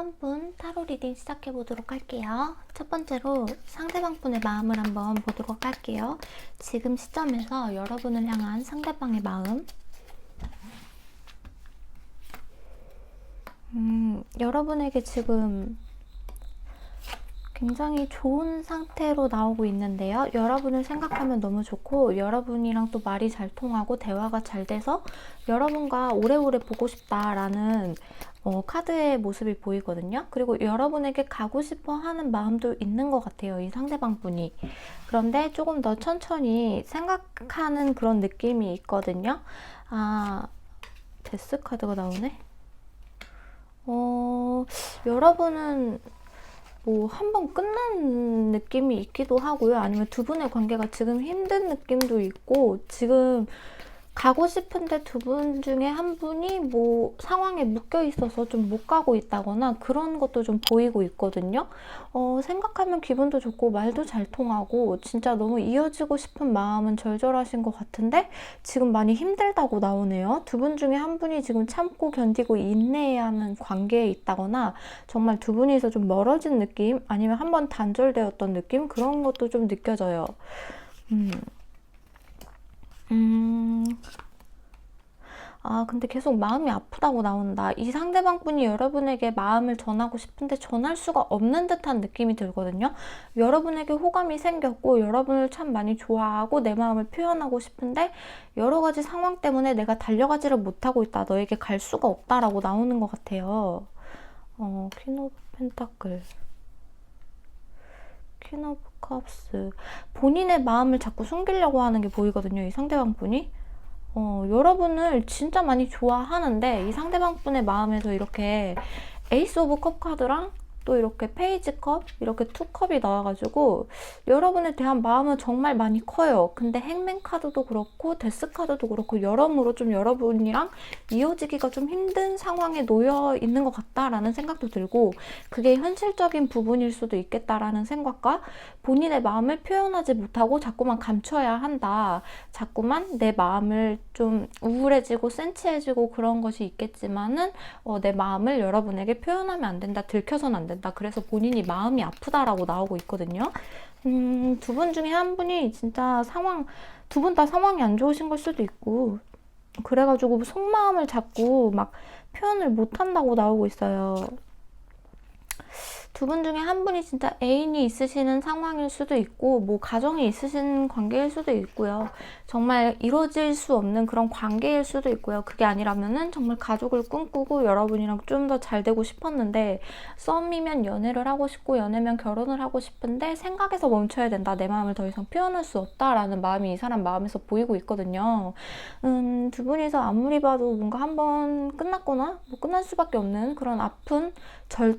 3분 타로 리딩 시작해 보도록 할게요. 첫 번째로 상대방 분의 마음을 한번 보도록 할게요. 지금 시점에서 여러분을 향한 상대방의 마음. 여러분에게 지금 굉장히 좋은 상태로 나오고 있는데요. 여러분을 생각하면 너무 좋고, 여러분이랑 또 말이 잘 통하고 대화가 잘 돼서 여러분과 오래오래 보고 싶다라는 카드의 모습이 보이거든요. 그리고 여러분에게 가고 싶어 하는 마음도 있는 것 같아요, 이 상대방 분이. 그런데 조금 더 천천히 생각하는 그런 느낌이 있거든요. 데스 카드가 나오네. 여러분은 한번 끝난 느낌이 있기도 하고요. 아니면 두 분의 관계가 지금 힘든 느낌도 있고, 지금 가고 싶은데 두 분 중에 한 분이 상황에 묶여 있어서 좀 못 가고 있다거나 그런 것도 좀 보이고 있거든요. 생각하면 기분도 좋고 말도 잘 통하고 진짜 너무 이어지고 싶은 마음은 절절하신 것 같은데 지금 많이 힘들다고 나오네요. 두 분 중에 한 분이 지금 참고 견디고 인내해야 하는 관계에 있다거나 정말 두 분이서 좀 멀어진 느낌, 아니면 한번 단절되었던 느낌, 그런 것도 좀 느껴져요. 근데 계속 마음이 아프다고 나온다. 이 상대방 분이 여러분에게 마음을 전하고 싶은데 전할 수가 없는 듯한 느낌이 들거든요. 여러분에게 호감이 생겼고 여러분을 참 많이 좋아하고 내 마음을 표현하고 싶은데 여러 가지 상황 때문에 내가 달려가지를 못하고 있다. 너에게 갈 수가 없다라고 나오는 것 같아요. 퀸 오브 펜타클, 퀸 오브 컵스. 본인의 마음을 자꾸 숨기려고 하는 게 보이거든요, 이 상대방 분이. 여러분을 진짜 많이 좋아하는데 이 상대방 분의 마음에서 이렇게 에이스 오브 컵 카드랑 또 이렇게 페이지 컵, 이렇게 투 컵이 나와가지고 여러분에 대한 마음은 정말 많이 커요. 근데 행맨 카드도 그렇고 데스 카드도 그렇고 여러모로 좀 여러분이랑 이어지기가 좀 힘든 상황에 놓여 있는 것 같다라는 생각도 들고, 그게 현실적인 부분일 수도 있겠다라는 생각과 본인의 마음을 표현하지 못하고 자꾸만 감춰야 한다. 자꾸만 내 마음을 좀 우울해지고 센치해지고 그런 것이 있겠지만은 내 마음을 여러분에게 표현하면 안 된다. 들켜서는 안 된다. 그래서 본인이 마음이 아프다라고 나오고 있거든요. 두 분 중에 한 분이 진짜 두 분 다 상황이 안 좋으신 걸 수도 있고, 그래가지고 속마음을 자꾸 막 표현을 못 한다고 나오고 있어요. 두 분 중에 한 분이 진짜 애인이 있으시는 상황일 수도 있고, 가정이 있으신 관계일 수도 있고요. 정말 이루어질 수 없는 그런 관계일 수도 있고요. 그게 아니라면은 정말 가족을 꿈꾸고 여러분이랑 좀 더 잘 되고 싶었는데, 썸이면 연애를 하고 싶고 연애면 결혼을 하고 싶은데 생각에서 멈춰야 된다. 내 마음을 더 이상 표현할 수 없다라는 마음이 이 사람 마음에서 보이고 있거든요. 두 분이서 아무리 봐도 뭔가 한번 끝났거나 끝날 수밖에 없는 그런 아픈,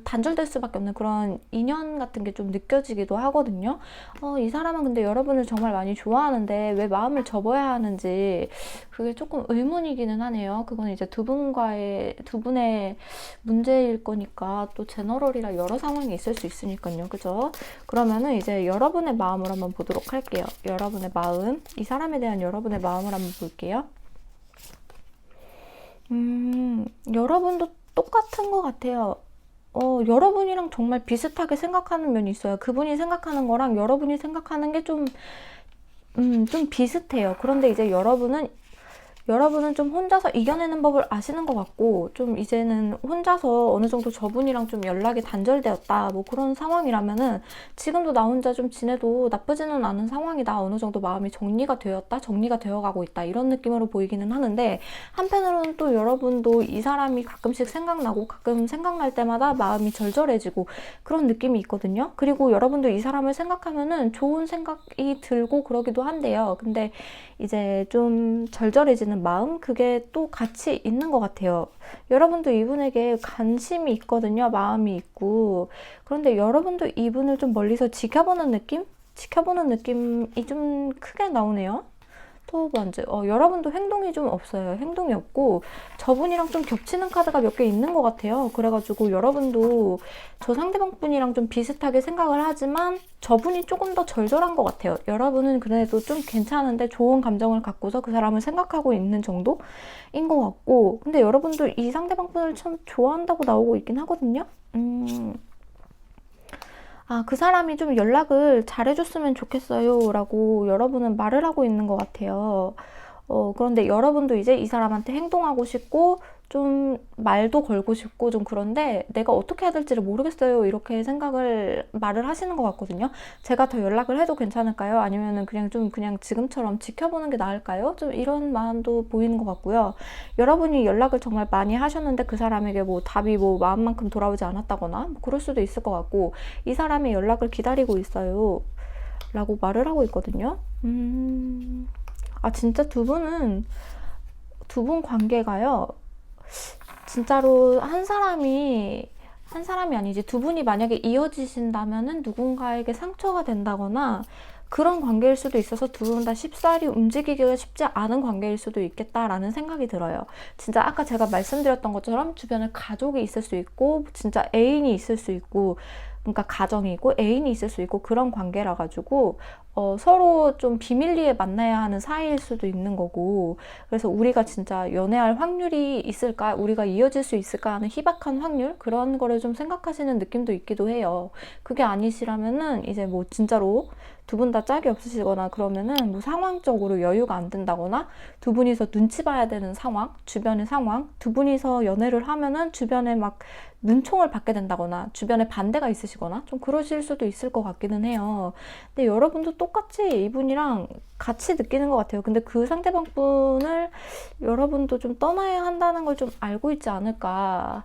단절될 수밖에 없는 그런 인연 같은 게 좀 느껴지기도 하거든요. 이 사람은 근데 여러분을 정말 많이 좋아하는데 왜 마음을 접어야 하는지 그게 조금 의문이기는 하네요. 그건 이제 두 분의 문제일 거니까, 또 제너럴이라 여러 상황이 있을 수 있으니까요. 그죠? 그러면은 이제 여러분의 마음을 한번 보도록 할게요. 여러분의 마음, 이 사람에 대한 여러분의 마음을 한번 볼게요. 여러분도 똑같은 것 같아요. 여러분이랑 정말 비슷하게 생각하는 면이 있어요. 그분이 생각하는 거랑 여러분이 생각하는 게 좀 비슷해요. 그런데 이제 여러분은 좀 혼자서 이겨내는 법을 아시는 것 같고, 좀 이제는 혼자서 어느 정도 저분이랑 좀 연락이 단절되었다, 그런 상황이라면은 지금도 나 혼자 좀 지내도 나쁘지는 않은 상황이다. 어느 정도 마음이 정리가 되어가고 있다. 이런 느낌으로 보이기는 하는데, 한편으로는 또 여러분도 이 사람이 가끔씩 생각나고 가끔 생각날 때마다 마음이 절절해지고 그런 느낌이 있거든요. 그리고 여러분도 이 사람을 생각하면은 좋은 생각이 들고 그러기도 한데요. 근데 이제 좀 절절해지는 마음, 그게 또 같이 있는 것 같아요. 여러분도 이분에게 관심이 있거든요. 마음이 있고. 그런데 여러분도 이분을 좀 멀리서 지켜보는 느낌이 좀 크게 나오네요. 토우번즈. 여러분도 행동이 좀 없어요. 행동이 없고 저분이랑 좀 겹치는 카드가 몇 개 있는 것 같아요. 그래가지고 여러분도 저 상대방 분이랑 좀 비슷하게 생각을 하지만 저분이 조금 더 절절한 것 같아요. 여러분은 그래도 좀 괜찮은데 좋은 감정을 갖고서 그 사람을 생각하고 있는 정도인 것 같고, 근데 여러분도 이 상대방 분을 참 좋아한다고 나오고 있긴 하거든요. 그 사람이 좀 연락을 잘해줬으면 좋겠어요 라고 여러분은 말을 하고 있는 것 같아요. 그런데 여러분도 이제 이 사람한테 행동하고 싶고 좀 말도 걸고 싶고 좀 그런데 내가 어떻게 해야 될지를 모르겠어요 이렇게 말을 하시는 것 같거든요. 제가 더 연락을 해도 괜찮을까요? 아니면은 그냥 지금처럼 지켜보는 게 나을까요? 좀 이런 마음도 보이는 것 같고요. 여러분이 연락을 정말 많이 하셨는데 그 사람에게 뭐 답이 뭐 마음만큼 돌아오지 않았다거나 뭐 그럴 수도 있을 것 같고, 이 사람이 연락을 기다리고 있어요 라고 말을 하고 있거든요. 진짜 두 분 관계가요, 진짜로 한 사람이 아니지 두 분이 만약에 이어지신다면은 누군가에게 상처가 된다거나 그런 관계일 수도 있어서 두 분 다 쉽사리 움직이기가 쉽지 않은 관계일 수도 있겠다라는 생각이 들어요. 진짜 아까 제가 말씀드렸던 것처럼 주변에 가족이 있을 수 있고 진짜 애인이 있을 수 있고, 그러니까 가정이 있고 애인이 있을 수 있고 그런 관계라 가지고 서로 좀 비밀리에 만나야 하는 사이일 수도 있는 거고, 그래서 우리가 진짜 연애할 확률이 있을까, 우리가 이어질 수 있을까 하는 희박한 확률, 그런 거를 좀 생각하시는 느낌도 있기도 해요. 그게 아니시라면은 이제 뭐 진짜로 두 분 다 짝이 없으시거나 그러면은 뭐 상황적으로 여유가 안 된다거나 두 분이서 눈치 봐야 되는 상황, 주변의 상황, 두 분이서 연애를 하면은 주변에 막 눈총을 받게 된다거나 주변에 반대가 있으시거나 좀 그러실 수도 있을 것 같기는 해요. 근데 여러분도 똑같이 이분이랑 같이 느끼는 것 같아요. 근데 그 상대방 분을 여러분도 좀 떠나야 한다는 걸 좀 알고 있지 않을까.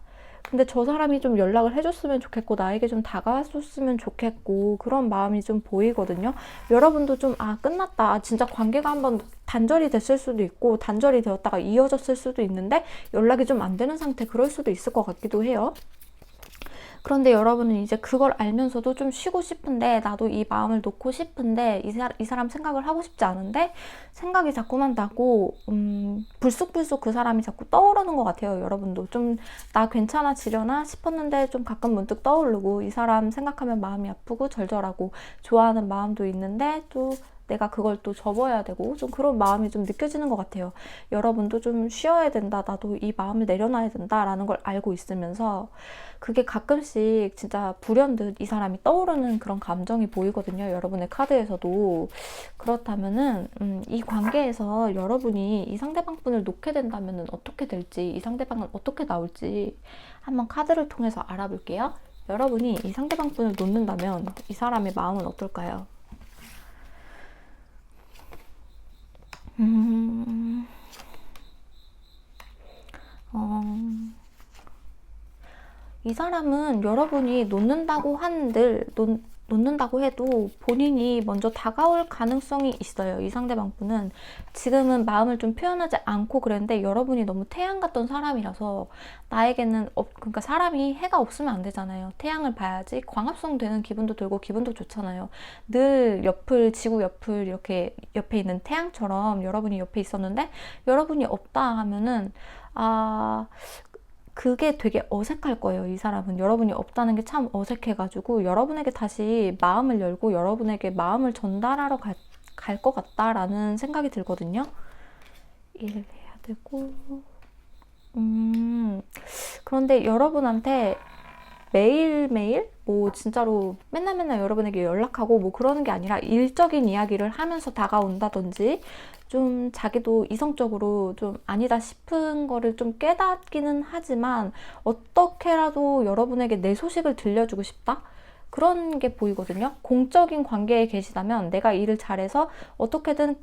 근데 저 사람이 좀 연락을 해줬으면 좋겠고 나에게 좀 다가왔었으면 좋겠고 그런 마음이 좀 보이거든요. 여러분도 좀 끝났다, 진짜 관계가 한번 단절이 됐을 수도 있고 단절이 되었다가 이어졌을 수도 있는데 연락이 좀 안 되는 상태, 그럴 수도 있을 것 같기도 해요. 그런데 여러분은 이제 그걸 알면서도 좀 쉬고 싶은데, 나도 이 마음을 놓고 싶은데 이 사람 생각을 하고 싶지 않은데 생각이 자꾸만 나고 불쑥불쑥 그 사람이 자꾸 떠오르는 것 같아요. 여러분도 좀 나 괜찮아지려나 싶었는데 좀 가끔 문득 떠오르고, 이 사람 생각하면 마음이 아프고 절절하고 좋아하는 마음도 있는데 또 내가 그걸 또 접어야 되고 좀 그런 마음이 좀 느껴지는 것 같아요. 여러분도 좀 쉬어야 된다, 나도 이 마음을 내려놔야 된다라는 걸 알고 있으면서 그게 가끔씩 진짜 불현듯 이 사람이 떠오르는 그런 감정이 보이거든요. 여러분의 카드에서도. 그렇다면은 이 관계에서 여러분이 이 상대방 분을 놓게 된다면은 어떻게 될지, 이 상대방은 어떻게 나올지 한번 카드를 통해서 알아볼게요. 여러분이 이 상대방 분을 놓는다면 이 사람의 마음은 어떨까요? 이 사람은 여러분이 놓는다고 해도 본인이 먼저 다가올 가능성이 있어요. 이 상대방 분은 지금은 마음을 좀 표현하지 않고 그랬는데 여러분이 너무 태양 같던 사람이라서 나에게는 그러니까 사람이 해가 없으면 안 되잖아요. 태양을 봐야지 광합성 되는 기분도 들고 기분도 좋잖아요. 늘 지구 옆을 이렇게 옆에 있는 태양처럼 여러분이 옆에 있었는데 여러분이 없다 하면은 그게 되게 어색할 거예요. 이 사람은 여러분이 없다는 게 참 어색해가지고 여러분에게 다시 마음을 열고 여러분에게 마음을 전달하러 갈 것 같다라는 생각이 들거든요. 일을 해야 되고 그런데 여러분한테 매일매일 뭐 진짜로 맨날 여러분에게 연락하고 뭐 그러는 게 아니라 일적인 이야기를 하면서 다가온다든지 좀 자기도 이성적으로 좀 아니다 싶은 거를 좀 깨닫기는 하지만 어떻게라도 여러분에게 내 소식을 들려주고 싶다? 그런 게 보이거든요. 공적인 관계에 계시다면 내가 일을 잘해서 어떻게든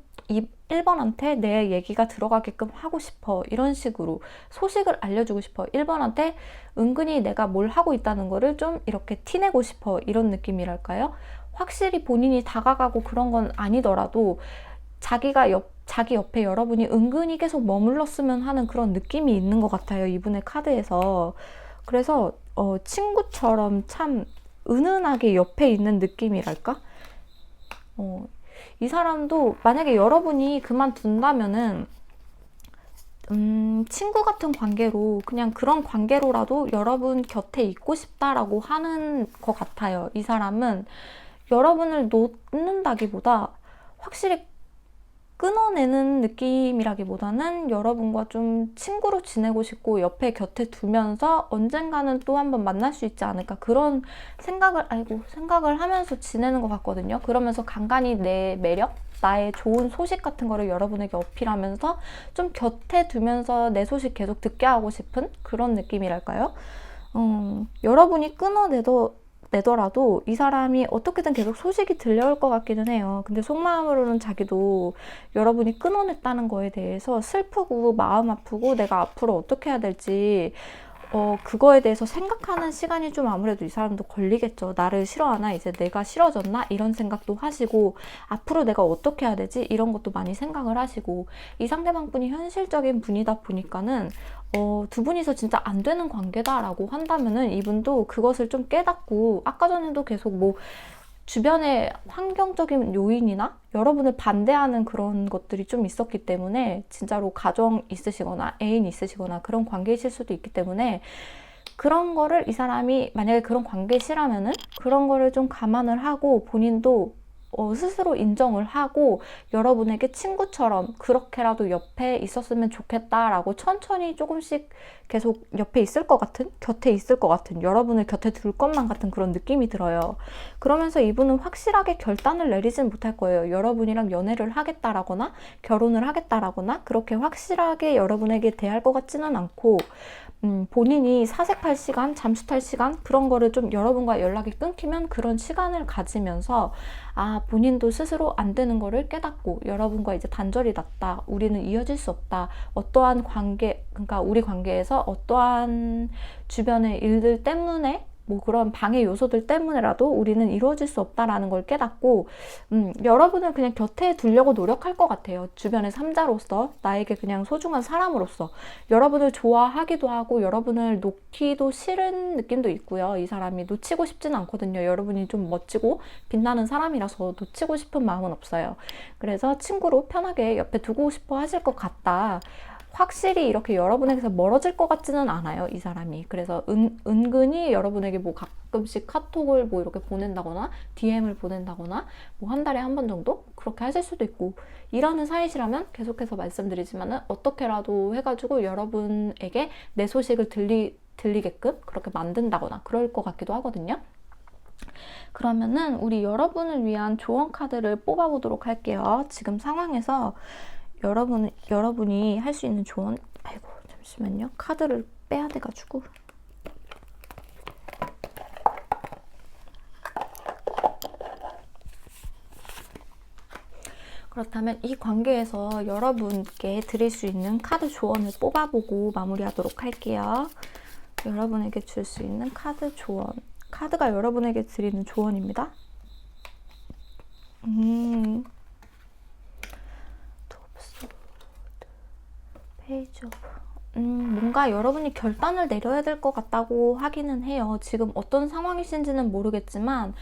1번한테 내 얘기가 들어가게끔 하고 싶어, 이런 식으로 소식을 알려주고 싶어, 1번한테 은근히 내가 뭘 하고 있다는 거를 좀 이렇게 티내고 싶어, 이런 느낌이랄까요? 확실히 본인이 다가가고 그런 건 아니더라도 자기 옆에 여러분이 은근히 계속 머물렀으면 하는 그런 느낌이 있는 것 같아요. 이분의 카드에서. 그래서 친구처럼 참 은은하게 옆에 있는 느낌이랄까? 이 사람도 만약에 여러분이 그만둔다면은 친구 같은 관계로, 그냥 그런 관계로라도 여러분 곁에 있고 싶다라고 하는 것 같아요. 이 사람은 여러분을 놓는다기보다 확실히 끊어내는 느낌이라기보다는 여러분과 좀 친구로 지내고 싶고 옆에 곁에 두면서 언젠가는 또 한번 만날 수 있지 않을까, 그런 생각을 하면서 지내는 것 같거든요. 그러면서 간간히 내 매력, 나의 좋은 소식 같은 거를 여러분에게 어필하면서 좀 곁에 두면서 내 소식 계속 듣게 하고 싶은 그런 느낌이랄까요? 여러분이 내더라도 이 사람이 어떻게든 계속 소식이 들려올 것 같기는 해요. 근데 속마음으로는 자기도 여러분이 끊어냈다는 거에 대해서 슬프고 마음 아프고 내가 앞으로 어떻게 해야 될지 그거에 대해서 생각하는 시간이 좀 아무래도 이 사람도 걸리겠죠. 나를 싫어하나? 이제 내가 싫어졌나? 이런 생각도 하시고, 앞으로 내가 어떻게 해야 되지? 이런 것도 많이 생각을 하시고, 이 상대방 분이 현실적인 분이다 보니까는 두 분이서 진짜 안 되는 관계다라고 한다면은 이분도 그것을 좀 깨닫고, 아까 전에도 계속 뭐 주변의 환경적인 요인이나 여러분을 반대하는 그런 것들이 좀 있었기 때문에, 진짜로 가정 있으시거나 애인 있으시거나 그런 관계이실 수도 있기 때문에, 그런 거를 이 사람이 만약에 그런 관계시라면은 그런 거를 좀 감안을 하고 본인도 스스로 인정을 하고 여러분에게 친구처럼 그렇게라도 옆에 있었으면 좋겠다라고 천천히 조금씩 계속 옆에 있을 것 같은, 곁에 있을 것 같은, 여러분을 곁에 둘 것만 같은 그런 느낌이 들어요. 그러면서 이분은 확실하게 결단을 내리진 못할 거예요. 여러분이랑 연애를 하겠다라거나 결혼을 하겠다라거나 그렇게 확실하게 여러분에게 대할 것 같지는 않고, 본인이 사색할 시간, 잠수 탈 시간, 그런 거를 좀 여러분과 연락이 끊기면 그런 시간을 가지면서, 본인도 스스로 안 되는 거를 깨닫고 여러분과 이제 단절이 났다, 우리는 이어질 수 없다, 어떠한 관계, 그러니까 우리 관계에서 어떠한 주변의 일들 때문에, 뭐 그런 방해 요소들 때문에라도 우리는 이루어질 수 없다라는 걸 깨닫고, 여러분을 그냥 곁에 두려고 노력할 것 같아요. 주변의 삼자로서, 나에게 그냥 소중한 사람으로서 여러분을 좋아하기도 하고 여러분을 놓기도 싫은 느낌도 있고요. 이 사람이 놓치고 싶지는 않거든요. 여러분이 좀 멋지고 빛나는 사람이라서 놓치고 싶은 마음은 없어요. 그래서 친구로 편하게 옆에 두고 싶어 하실 것 같다. 확실히 이렇게 여러분에게서 멀어질 것 같지는 않아요, 이 사람이. 그래서 은근히 여러분에게 뭐 가끔씩 카톡을 뭐 이렇게 보낸다거나 DM을 보낸다거나 뭐 한 달에 한 번 정도 그렇게 하실 수도 있고, 일하는 사이시라면 계속해서 말씀드리지만은 어떻게라도 해가지고 여러분에게 내 소식을 들리게끔 그렇게 만든다거나 그럴 것 같기도 하거든요. 그러면은 우리 여러분을 위한 조언 카드를 뽑아보도록 할게요. 지금 상황에서 여러분이 할 수 있는 조언, 잠시만요. 카드를 빼야 돼가지고. 그렇다면 이 관계에서 여러분께 드릴 수 있는 카드 조언을 뽑아보고 마무리하도록 할게요. 여러분에게 줄 수 있는 카드 조언. 카드가 여러분에게 드리는 조언입니다. 페이지 오브. 뭔가 여러분이 결단을 내려야 될 것 같다고 하기는 해요. 지금 어떤 상황이신지는 모르겠지만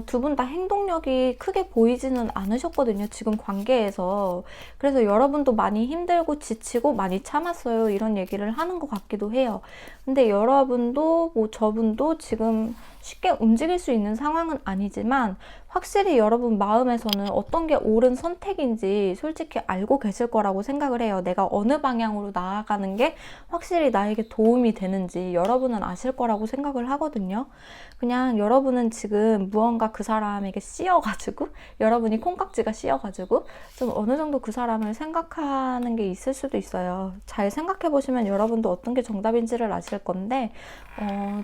두 분 다 행동력이 크게 보이지는 않으셨거든요, 지금 관계에서. 그래서 여러분도 많이 힘들고 지치고 많이 참았어요, 이런 얘기를 하는 것 같기도 해요. 근데 여러분도 뭐 저분도 지금 쉽게 움직일 수 있는 상황은 아니지만 확실히 여러분 마음에서는 어떤 게 옳은 선택인지 솔직히 알고 계실 거라고 생각을 해요. 내가 어느 방향으로 나아가는 게 확실히 나에게 도움이 되는지 여러분은 아실 거라고 생각을 하거든요. 그냥 여러분은 지금 무언가 그 사람에게 씌여가지고, 여러분이 콩깍지가 씌여가지고 좀 어느 정도 그 사람을 생각하는 게 있을 수도 있어요. 잘 생각해 보시면 여러분도 어떤 게 정답인지를 아실 건데,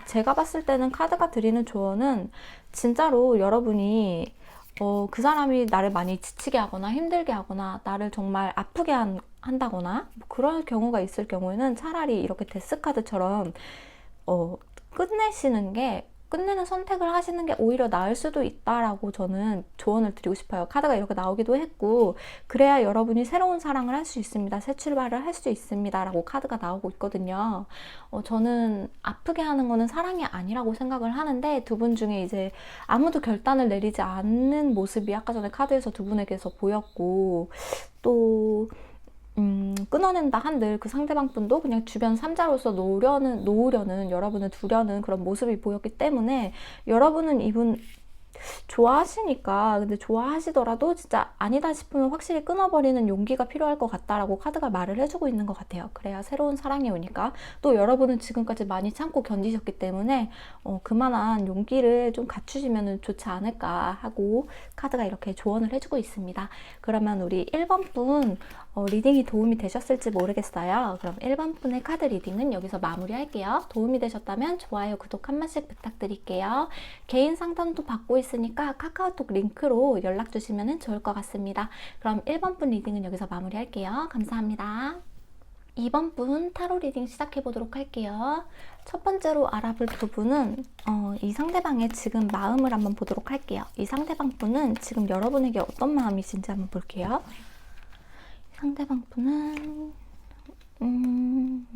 제가 봤을 때는 카드가 드리는 조언은 진짜로 여러분이 그 사람이 나를 많이 지치게 하거나 힘들게 하거나 나를 정말 아프게 한다거나 뭐 그런 경우가 있을 경우에는 차라리 이렇게 데스카드처럼 끝내는 선택을 하시는 게 오히려 나을 수도 있다라고 저는 조언을 드리고 싶어요. 카드가 이렇게 나오기도 했고, 그래야 여러분이 새로운 사랑을 할 수 있습니다, 새 출발을 할 수 있습니다 라고 카드가 나오고 있거든요. 저는 아프게 하는 거는 사랑이 아니라고 생각을 하는데, 두 분 중에 이제 아무도 결단을 내리지 않는 모습이 아까 전에 카드에서 두 분에게서 보였고, 또 끊어낸다 한들 그 상대방 분도 그냥 주변 삼자로서 놓으려는, 여러분을 두려는 그런 모습이 보였기 때문에, 여러분은 좋아하시니까, 근데 좋아하시더라도 진짜 아니다 싶으면 확실히 끊어버리는 용기가 필요할 것 같다라고 카드가 말을 해주고 있는 것 같아요. 그래야 새로운 사랑이 오니까. 또 여러분은 지금까지 많이 참고 견디셨기 때문에 그만한 용기를 좀 갖추시면 좋지 않을까 하고 카드가 이렇게 조언을 해주고 있습니다. 그러면 우리 1번 분 리딩이 도움이 되셨을지 모르겠어요. 그럼 1번 분의 카드 리딩은 여기서 마무리할게요. 도움이 되셨다면 좋아요, 구독 한 번씩 부탁드릴게요. 개인 상담도 받고 있으니까 카카오톡 링크로 연락 주시면 좋을 것 같습니다. 그럼 1번 분 리딩은 여기서 마무리할게요. 감사합니다. 2번 분 타로 리딩 시작해 보도록 할게요. 첫 번째로 알아볼 두 분은 이 상대방의 지금 마음을 한번 보도록 할게요. 이 상대방 분은 지금 여러분에게 어떤 마음이신지 한번 볼게요. 상대방 분은 나인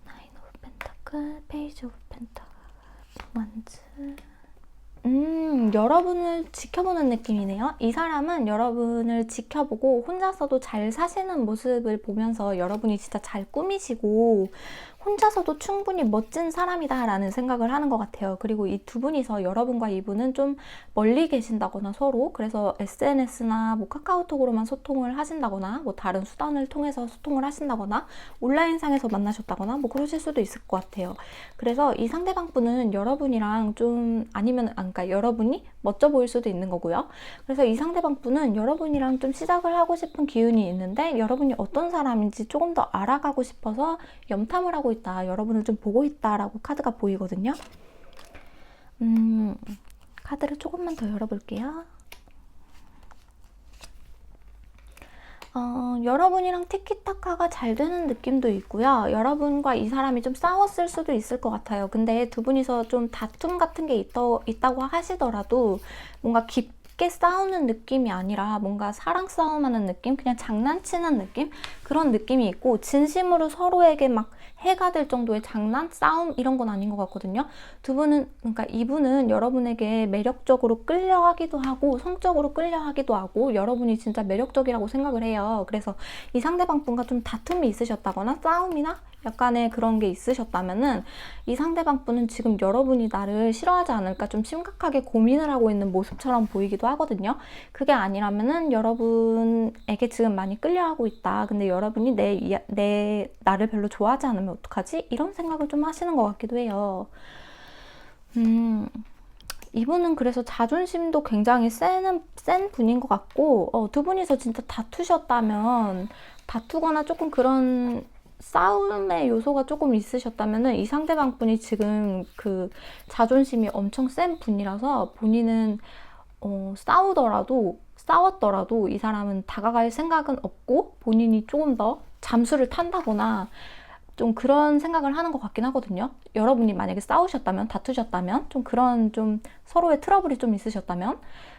오브 펜타클, 페이지 오브 펜타클, 원즈. 여러분을 지켜보는 느낌이네요. 이 사람은 여러분을 지켜보고 혼자서도 잘 사시는 모습을 보면서 여러분이 진짜 잘 꾸미시고 혼자서도 충분히 멋진 사람이다 라는 생각을 하는 것 같아요. 그리고 이 두 분이서 여러분과 이분은 좀 멀리 계신다거나 서로 그래서 SNS나 뭐 카카오톡으로만 소통을 하신다거나 뭐 다른 수단을 통해서 소통을 하신다거나 온라인상에서 만나셨다거나 뭐 그러실 수도 있을 것 같아요. 그래서 이 상대방 분은 여러분이랑 좀 아니면 그러니까 여러분이 멋져 보일 수도 있는 거고요. 그래서 이 상대방 분은 여러분이랑 좀 시작을 하고 싶은 기운이 있는데 여러분이 어떤 사람인지 조금 더 알아가고 싶어서 염탐을 하고 있다. 여러분을 좀 보고 있다라고 카드가 보이거든요. 카드를 조금만 더 열어볼게요. 여러분이랑 티키타카가 잘 되는 느낌도 있고요. 여러분과 이 사람이 좀 싸웠을 수도 있을 것 같아요. 근데 두 분이서 좀 다툼 같은 게 있다고 하시더라도 뭔가 깊게 싸우는 느낌이 아니라 뭔가 사랑 싸움하는 느낌? 그냥 장난치는 느낌? 그런 느낌이 있고 진심으로 서로에게 막 해가 될 정도의 장난? 싸움? 이런 건 아닌 것 같거든요. 두 분은, 그러니까 이분은 여러분에게 매력적으로 끌려하기도 하고 성적으로 끌려하기도 하고 여러분이 진짜 매력적이라고 생각을 해요. 그래서 이 상대방 분과 좀 다툼이 있으셨다거나 싸움이나 약간의 그런 게 있으셨다면은 이 상대방 분은 지금 여러분이 나를 싫어하지 않을까 좀 심각하게 고민을 하고 있는 모습처럼 보이기도 하거든요. 그게 아니라면은 여러분에게 지금 많이 끌려하고 있다. 근데 여러분이 나를 별로 좋아하지 않으면 어떡하지? 이런 생각을 좀 하시는 것 같기도 해요. 이분은 그래서 자존심도 굉장히 센 분인 것 같고 두 분이서 진짜 다투셨다면 다투거나 조금 그런 싸움의 요소가 조금 있으셨다면은 이 상대방 분이 지금 그 자존심이 엄청 센 분이라서 본인은 싸웠더라도 이 사람은 다가갈 생각은 없고 본인이 조금 더 잠수를 탄다거나 좀 그런 생각을 하는 것 같긴 하거든요. 여러분이 만약에 싸우셨다면, 다투셨다면, 좀 그런 좀 서로의 트러블이 좀 있으셨다면.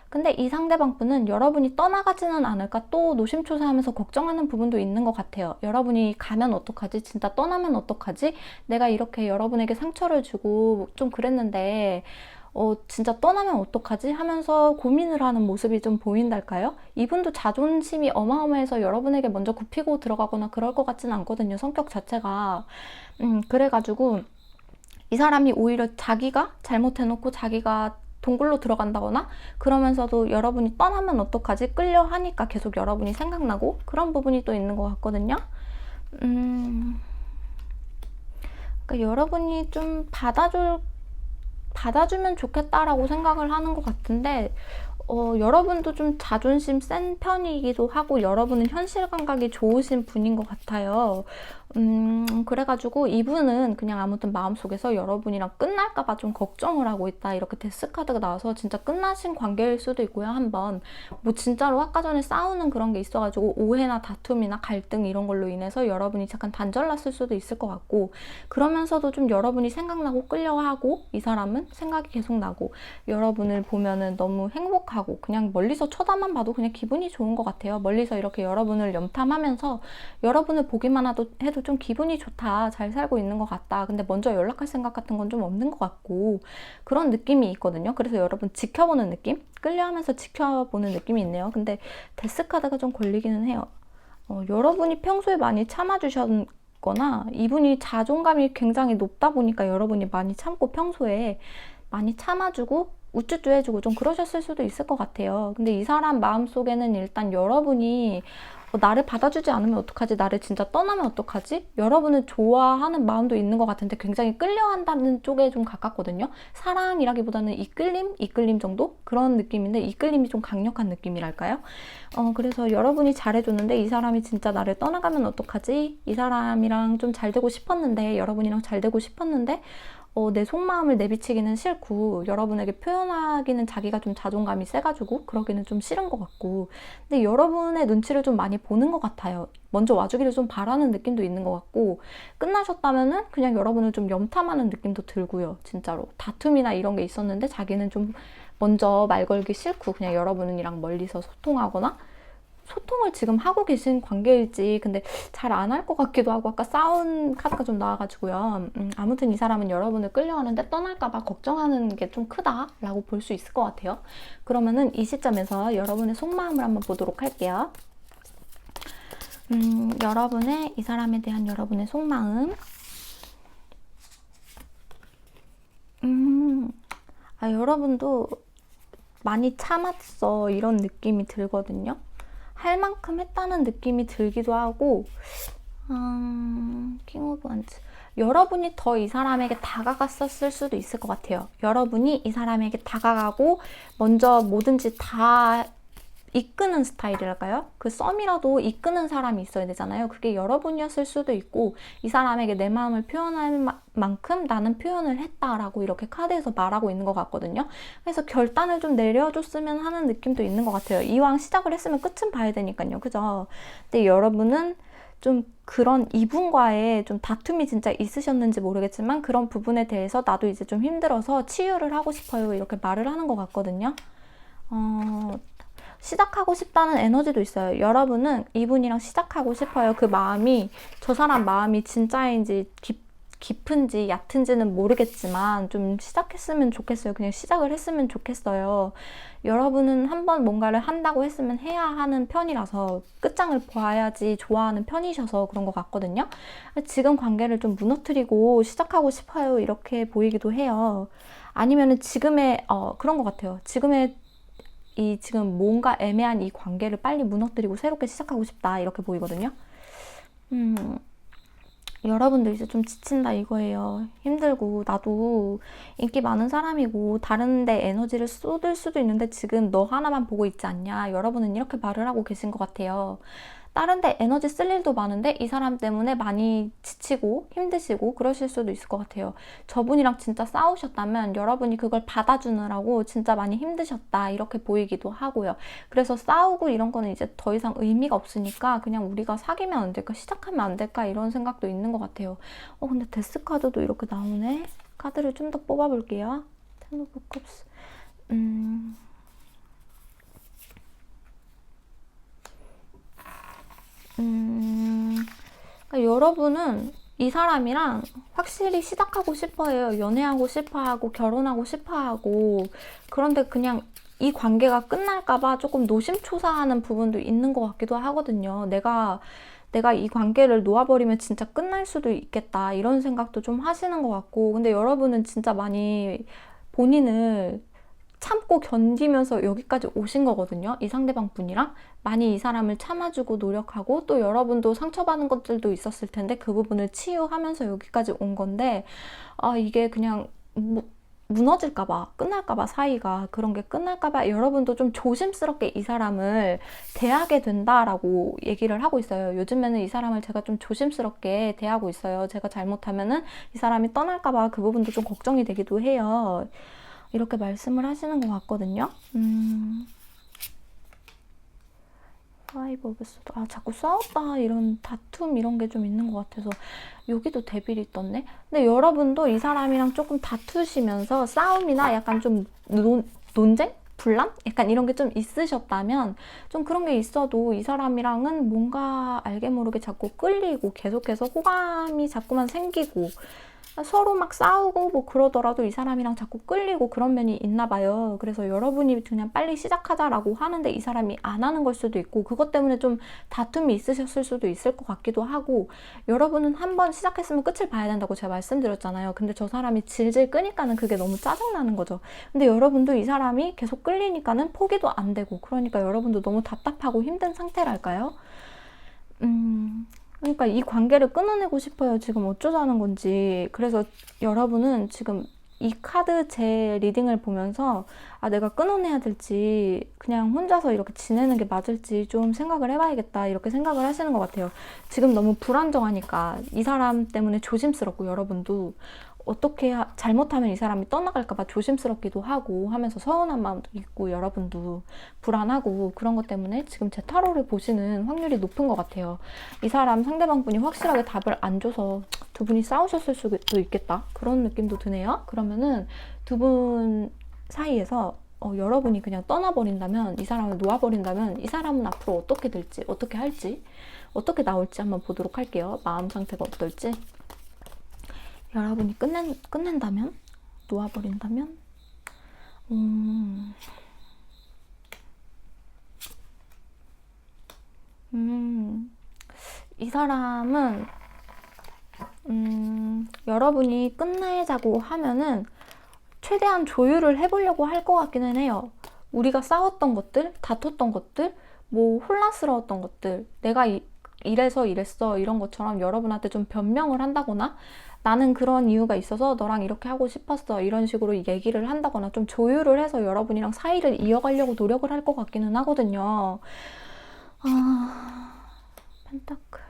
근데 이 상대방 분은 여러분이 떠나가지는 않을까 또 노심초사하면서 걱정하는 부분도 있는 것 같아요. 여러분이 가면 어떡하지? 진짜 떠나면 어떡하지? 내가 이렇게 여러분에게 상처를 주고 좀 그랬는데 진짜 떠나면 어떡하지? 하면서 고민을 하는 모습이 좀 보인달까요? 이분도 자존심이 어마어마해서 여러분에게 먼저 굽히고 들어가거나 그럴 것 같지는 않거든요. 성격 자체가. 그래가지고 이 사람이 오히려 자기가 잘못해놓고 자기가 동굴로 들어간다거나 그러면서도 여러분이 떠나면 어떡하지? 끌려 하니까 계속 여러분이 생각나고 그런 부분이 또 있는 것 같거든요. 그러니까 여러분이 좀 받아주면 좋겠다라고 생각을 하는 것 같은데 여러분도 좀 자존심 센 편이기도 하고 여러분은 현실 감각이 좋으신 분인 것 같아요. 그래가지고 이분은 그냥 아무튼 마음속에서 여러분이랑 끝날까봐 좀 걱정을 하고 있다. 이렇게 데스 카드가 나와서 진짜 끝나신 관계일 수도 있고요. 한번 뭐 진짜로 아까 전에 싸우는 그런 게 있어가지고 오해나 다툼이나 갈등 이런 걸로 인해서 여러분이 잠깐 단절났을 수도 있을 것 같고 그러면서도 좀 여러분이 생각나고 끌려하고 이 사람은 생각이 계속 나고 여러분을 보면은 너무 행복하고 그냥 멀리서 쳐다만 봐도 그냥 기분이 좋은 것 같아요. 멀리서 이렇게 여러분을 염탐하면서 여러분을 보기만 해도 좀 기분이 좋다. 잘 살고 있는 것 같다. 근데 먼저 연락할 생각 같은 건 좀 없는 것 같고 그런 느낌이 있거든요. 그래서 여러분 지켜보는 느낌? 끌려하면서 지켜보는 느낌이 있네요. 근데 데스 카드가 좀 걸리기는 해요. 여러분이 평소에 많이 참아주셨거나 이분이 자존감이 굉장히 높다 보니까 여러분이 많이 참고 평소에 많이 참아주고 우쭈쭈 해주고 좀 그러셨을 수도 있을 것 같아요. 근데 이 사람 마음속에는 일단 여러분이 나를 받아주지 않으면 어떡하지? 나를 진짜 떠나면 어떡하지? 여러분을 좋아하는 마음도 있는 것 같은데 굉장히 끌려한다는 쪽에 좀 가깝거든요. 사랑이라기보다는 이끌림 정도? 그런 느낌인데 이끌림이 좀 강력한 느낌이랄까요? 그래서 여러분이 잘해줬는데 이 사람이 진짜 나를 떠나가면 어떡하지? 이 사람이랑 좀 잘 되고 싶었는데, 여러분이랑 잘 되고 싶었는데 내 속마음을 내비치기는 싫고 여러분에게 표현하기는 자기가 좀 자존감이 세가지고 그러기는 좀 싫은 것 같고, 근데 여러분의 눈치를 좀 많이 보는 것 같아요. 먼저 와주기를 좀 바라는 느낌도 있는 것 같고, 끝나셨다면은 그냥 여러분을 좀 염탐하는 느낌도 들고요. 진짜로 다툼이나 이런 게 있었는데 자기는 좀 먼저 말 걸기 싫고 그냥 여러분이랑 멀리서 소통하거나, 소통을 지금 하고 계신 관계일지 근데 잘 안 할 것 같기도 하고, 아까 싸운 카드가 좀 나와가지고요. 아무튼 이 사람은 여러분을 끌려하는데 떠날까봐 걱정하는 게 좀 크다라고 볼 수 있을 것 같아요. 그러면은 이 시점에서 여러분의 속마음을 한번 보도록 할게요. 여러분의, 이 사람에 대한 여러분의 속마음. 여러분도 많이 참았어 이런 느낌이 들거든요. 할 만큼 했다는 느낌이 들기도 하고, 킹 오브 원즈. 여러분이 더 이 사람에게 다가갔었을 수도 있을 것 같아요. 여러분이 이 사람에게 다가가고 먼저 뭐든지 다 이끄는 스타일이랄까요? 그 썸이라도 이끄는 사람이 있어야 되잖아요. 그게 여러분이었을 수도 있고, 이 사람에게 내 마음을 표현할 만큼 나는 표현을 했다라고 이렇게 카드에서 말하고 있는 것 같거든요. 그래서 결단을 좀 내려줬으면 하는 느낌도 있는 것 같아요. 이왕 시작을 했으면 끝은 봐야 되니까요. 그죠? 근데 여러분은 좀 그런 이분과의 좀 다툼이 진짜 있으셨는지 모르겠지만 그런 부분에 대해서 나도 이제 좀 힘들어서 치유를 하고 싶어요 이렇게 말을 하는 것 같거든요. 시작하고 싶다는 에너지도 있어요. 여러분은 이분이랑 시작하고 싶어요. 그 마음이, 저 사람 마음이 진짜인지 깊은지 얕은지는 모르겠지만 좀 시작했으면 좋겠어요. 그냥 시작을 했으면 좋겠어요. 여러분은 한번 뭔가를 한다고 했으면 해야 하는 편이라서 끝장을 봐야지 좋아하는 편이셔서 그런 것 같거든요. 지금 관계를 좀 무너뜨리고 시작하고 싶어요 이렇게 보이기도 해요. 아니면은 지금의 그런 것 같아요. 지금 뭔가 애매한 이 관계를 빨리 무너뜨리고 새롭게 시작하고 싶다 이렇게 보이거든요. 여러분들 이제 좀 지친다 이거예요. 힘들고 나도 인기 많은 사람이고 다른 데 에너지를 쏟을 수도 있는데 지금 너 하나만 보고 있지 않냐. 여러분은 이렇게 말을 하고 계신 것 같아요. 다른 데 에너지 쓸 일도 많은데 이 사람 때문에 많이 지치고 힘드시고 그러실 수도 있을 것 같아요. 저분이랑 진짜 싸우셨다면 여러분이 그걸 받아주느라고 진짜 많이 힘드셨다 이렇게 보이기도 하고요. 그래서 싸우고 이런 거는 이제 더 이상 의미가 없으니까 그냥 우리가 사귀면 안 될까, 시작하면 안 될까 이런 생각도 있는 것 같아요. 근데 데스 카드도 이렇게 나오네. 카드를 좀 더 뽑아볼게요. 텐 오브 컵스. 그러니까 여러분은 이 사람이랑 확실히 시작하고 싶어해요. 연애하고 싶어하고 결혼하고 싶어하고, 그런데 그냥 이 관계가 끝날까봐 조금 노심초사하는 부분도 있는 것 같기도 하거든요. 내가 이 관계를 놓아버리면 진짜 끝날 수도 있겠다 이런 생각도 좀 하시는 것 같고, 근데 여러분은 진짜 많이 본인을 참고 견디면서 여기까지 오신 거거든요. 이 상대방 분이랑 많이 이 사람을 참아주고 노력하고, 또 여러분도 상처받은 것들도 있었을 텐데 그 부분을 치유하면서 여기까지 온 건데, 이게 그냥 무너질까봐, 끝날까봐, 사이가 그런 게 끝날까봐 여러분도 좀 조심스럽게 이 사람을 대하게 된다라고 얘기를 하고 있어요. 요즘에는 이 사람을 제가 좀 조심스럽게 대하고 있어요. 제가 잘못하면은 이 사람이 떠날까봐 그 부분도 좀 걱정이 되기도 해요. 이렇게 말씀을 하시는 것 같거든요. 파이브 오브 소드. 자꾸 싸웠다 이런 다툼 이런 게 좀 있는 것 같아서 여기도 데빌이 떴네. 근데 여러분도 이 사람이랑 조금 다투시면서 싸움이나 약간 좀 논쟁? 분란? 약간 이런 게 좀 있으셨다면, 좀 그런 게 있어도 이 사람이랑은 뭔가 알게 모르게 자꾸 끌리고 계속해서 호감이 자꾸만 생기고, 서로 막 싸우고 뭐 그러더라도 이 사람이랑 자꾸 끌리고 그런 면이 있나 봐요. 그래서 여러분이 그냥 빨리 시작하자라고 하는데 이 사람이 안 하는 걸 수도 있고, 그것 때문에 좀 다툼이 있으셨을 수도 있을 것 같기도 하고, 여러분은 한번 시작했으면 끝을 봐야 된다고 제가 말씀드렸잖아요. 근데 저 사람이 질질 끄니까는 그게 너무 짜증나는 거죠. 근데 여러분도 이 사람이 계속 끌리니까는 포기도 안 되고, 그러니까 여러분도 너무 답답하고 힘든 상태랄까요? 그러니까 이 관계를 끊어내고 싶어요. 지금 어쩌자는 건지. 그래서 여러분은 지금 이 카드 제 리딩을 보면서 아, 내가 끊어내야 될지 그냥 혼자서 이렇게 지내는 게 맞을지 좀 생각을 해봐야겠다, 이렇게 생각을 하시는 것 같아요. 지금 너무 불안정하니까 이 사람 때문에 조심스럽고, 여러분도 어떻게 잘못하면 이 사람이 떠나갈까봐 조심스럽기도 하고 하면서 서운한 마음도 있고, 여러분도 불안하고, 그런 것 때문에 지금 제 타로를 보시는 확률이 높은 것 같아요. 이 사람 상대방분이 확실하게 답을 안 줘서 두 분이 싸우셨을 수도 있겠다, 그런 느낌도 드네요. 그러면은 두 분 사이에서 여러분이 그냥 떠나버린다면, 이 사람을 놓아버린다면 이 사람은 앞으로 어떻게 될지, 어떻게 할지, 어떻게 나올지 한번 보도록 할게요. 마음 상태가 어떨지. 여러분이 끝낸다면? 놓아버린다면? 이 사람은 여러분이 끝내자고 하면은 최대한 조율을 해보려고 할 것 같기는 해요. 우리가 싸웠던 것들, 다퉜던 것들, 뭐 혼란스러웠던 것들, 내가 이래서 이랬어, 이런 것처럼 여러분한테 좀 변명을 한다거나, 나는 그런 이유가 있어서 너랑 이렇게 하고 싶었어, 이런 식으로 얘기를 한다거나 좀 조율을 해서 여러분이랑 사이를 이어가려고 노력을 할 것 같기는 하거든요. 펜타클.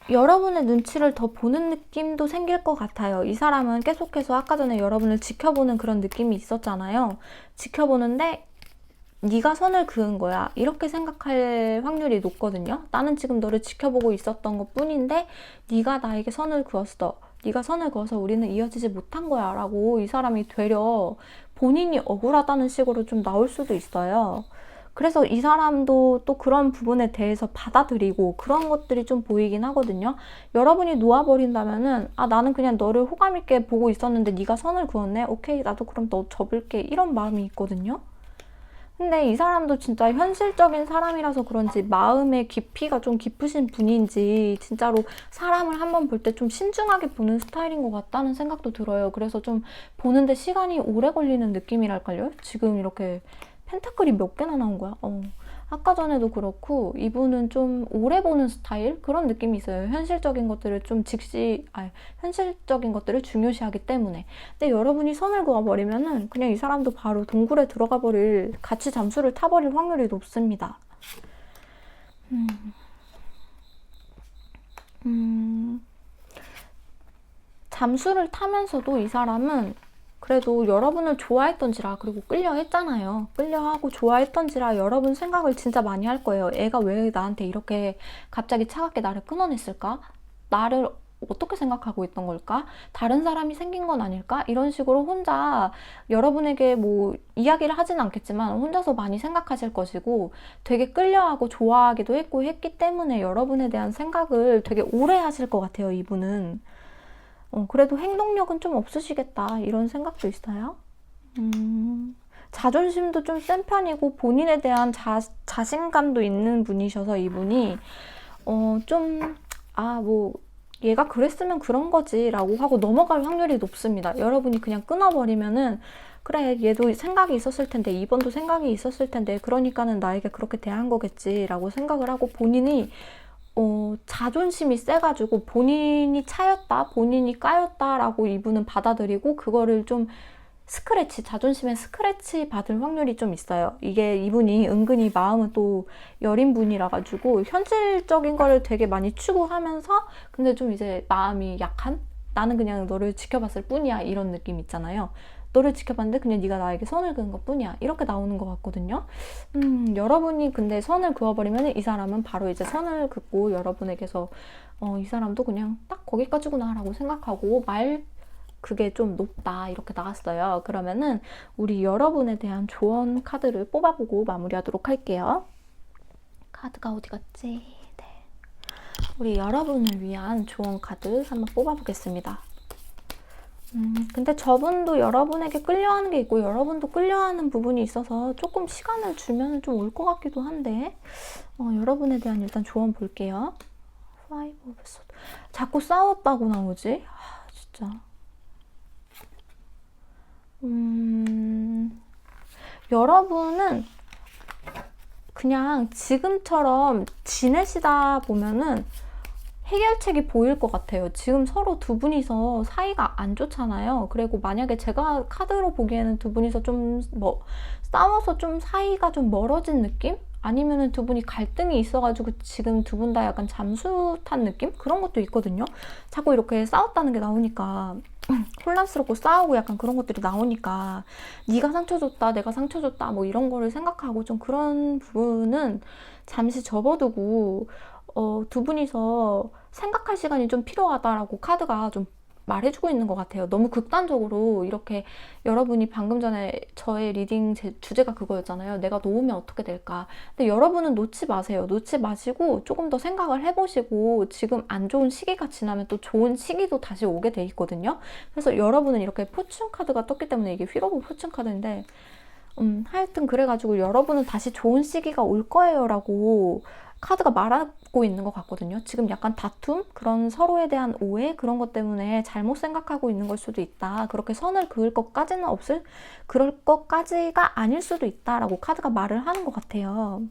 여러분의 눈치를 더 보는 느낌도 생길 것 같아요. 이 사람은 계속해서 아까 전에 여러분을 지켜보는 그런 느낌이 있었잖아요. 지켜보는데 네가 선을 그은 거야, 이렇게 생각할 확률이 높거든요. 나는 지금 너를 지켜보고 있었던 것 뿐인데 네가 나에게 선을 그었어, 네가 선을 그어서 우리는 이어지지 못한 거야 라고 이 사람이 되려 본인이 억울하다는 식으로 좀 나올 수도 있어요. 그래서 이 사람도 또 그런 부분에 대해서 받아들이고 그런 것들이 좀 보이긴 하거든요. 여러분이 놓아버린다면은 아, 나는 그냥 너를 호감 있게 보고 있었는데 네가 선을 그었네, 오케이, 나도 그럼 너 접을게, 이런 마음이 있거든요. 근데 이 사람도 진짜 현실적인 사람이라서 그런지 마음의 깊이가 좀 깊으신 분인지 진짜로 사람을 한번 볼 때 좀 신중하게 보는 스타일인 것 같다는 생각도 들어요. 그래서 좀 보는데 시간이 오래 걸리는 느낌이랄까요? 지금 이렇게 펜타클이 몇 개나 나온 거야? 아까 전에도 그렇고 이분은 좀 오래 보는 스타일? 그런 느낌이 있어요. 현실적인 것들을 좀 현실적인 것들을 중요시하기 때문에. 근데 여러분이 선을 그어버리면은 그냥 이 사람도 바로 동굴에 들어가 버릴, 같이 잠수를 타버릴 확률이 높습니다. 잠수를 타면서도 이 사람은 그래도 여러분을 좋아했던지라, 그리고 끌려 했잖아요. 끌려하고 좋아했던지라 여러분 생각을 진짜 많이 할 거예요. 애가 왜 나한테 이렇게 갑자기 차갑게 나를 끊어냈을까? 나를 어떻게 생각하고 있던 걸까? 다른 사람이 생긴 건 아닐까? 이런 식으로 혼자 여러분에게 뭐 이야기를 하진 않겠지만 혼자서 많이 생각하실 것이고, 되게 끌려하고 좋아하기도 했고 했기 때문에 여러분에 대한 생각을 되게 오래 하실 것 같아요, 이분은. 그래도 행동력은 좀 없으시겠다, 이런 생각도 있어요. 자존심도 좀 센 편이고 본인에 대한 자신감도 있는 분이셔서 이분이 뭐 얘가 그랬으면 그런 거지 라고 하고 넘어갈 확률이 높습니다. 여러분이 그냥 끊어버리면은 그래, 얘도 생각이 있었을 텐데, 이번도 생각이 있었을 텐데, 그러니까는 나에게 그렇게 대한 거겠지 라고 생각을 하고, 본인이 자존심이 세가지고 본인이 차였다, 본인이 까였다라고 이분은 받아들이고 그거를 좀 자존심에 스크래치 받을 확률이 좀 있어요. 이게 이분이 은근히 마음은 또 여린 분이라 가지고 현실적인 거를 되게 많이 추구하면서 근데 좀 이제 마음이 약한, 나는 그냥 너를 지켜봤을 뿐이야, 이런 느낌 있잖아요. 너를 지켜봤는데 그냥 네가 나에게 선을 그은 것 뿐이야, 이렇게 나오는 것 같거든요. 여러분이 근데 선을 그어버리면 이 사람은 바로 이제 선을 긋고 여러분에게서 이 사람도 그냥 딱 거기까지구나 라고 생각하고 그게 좀 높다, 이렇게 나왔어요. 그러면은 우리 여러분에 대한 조언 카드를 뽑아보고 마무리하도록 할게요. 카드가 어디 갔지? 네. 우리 여러분을 위한 조언 카드 한번 뽑아보겠습니다. 근데 저분도 여러분에게 끌려하는 게 있고 여러분도 끌려하는 부분이 있어서 조금 시간을 주면 좀 올 것 같기도 한데 여러분에 대한 일단 조언 볼게요. Five of Swords. 자꾸 싸웠다고 나오지? 진짜. 여러분은 그냥 지금처럼 지내시다 보면은 해결책이 보일 것 같아요. 지금 서로 두 분이서 사이가 안 좋잖아요. 그리고 만약에 제가 카드로 보기에는 두 분이서 좀 싸워서 좀 사이가 좀 멀어진 느낌? 아니면은 두 분이 갈등이 있어가지고 지금 두 분 다 약간 잠수 탄 느낌? 그런 것도 있거든요. 자꾸 이렇게 싸웠다는 게 나오니까 혼란스럽고 싸우고 약간 그런 것들이 나오니까 네가 상처 줬다, 내가 상처 줬다 뭐 이런 거를 생각하고 좀 그런 부분은 잠시 접어두고 두 분이서 생각할 시간이 좀 필요하다라고 카드가 좀 말해주고 있는 것 같아요. 너무 극단적으로 이렇게 여러분이 방금 전에 저의 리딩 주제가 그거였잖아요. 내가 놓으면 어떻게 될까? 근데 여러분은 놓지 마세요. 놓지 마시고 조금 더 생각을 해보시고 지금 안 좋은 시기가 지나면 또 좋은 시기도 다시 오게 돼 있거든요. 그래서 여러분은 이렇게 포춘 카드가 떴기 때문에 이게 휠 오브 포춘 카드인데 하여튼 그래가지고 여러분은 다시 좋은 시기가 올 거예요 라고 카드가 말하고 있는 것 같거든요. 지금 약간 다툼? 그런 서로에 대한 오해? 그런 것 때문에 잘못 생각하고 있는 걸 수도 있다. 그렇게 선을 그을 것까지는 그럴 것까지가 아닐 수도 있다 라고 카드가 말을 하는 것 같아요.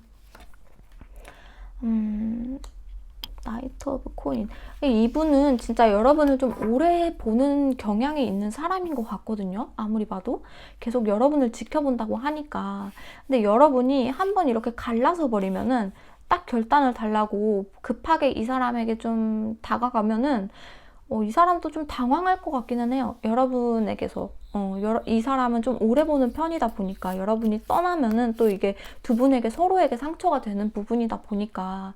나이트 오브 코인. 이분은 진짜 여러분을 좀 오래 보는 경향이 있는 사람인 것 같거든요. 아무리 봐도. 계속 여러분을 지켜본다고 하니까. 근데 여러분이 한번 이렇게 갈라서 버리면은 딱 결단을 달라고 급하게 이 사람에게 좀 다가가면은 이 사람도 좀 당황할 것 같기는 해요. 여러분에게서. 이 사람은 좀 오래 보는 편이다 보니까 여러분이 떠나면은 또 이게 두 분에게 서로에게 상처가 되는 부분이다 보니까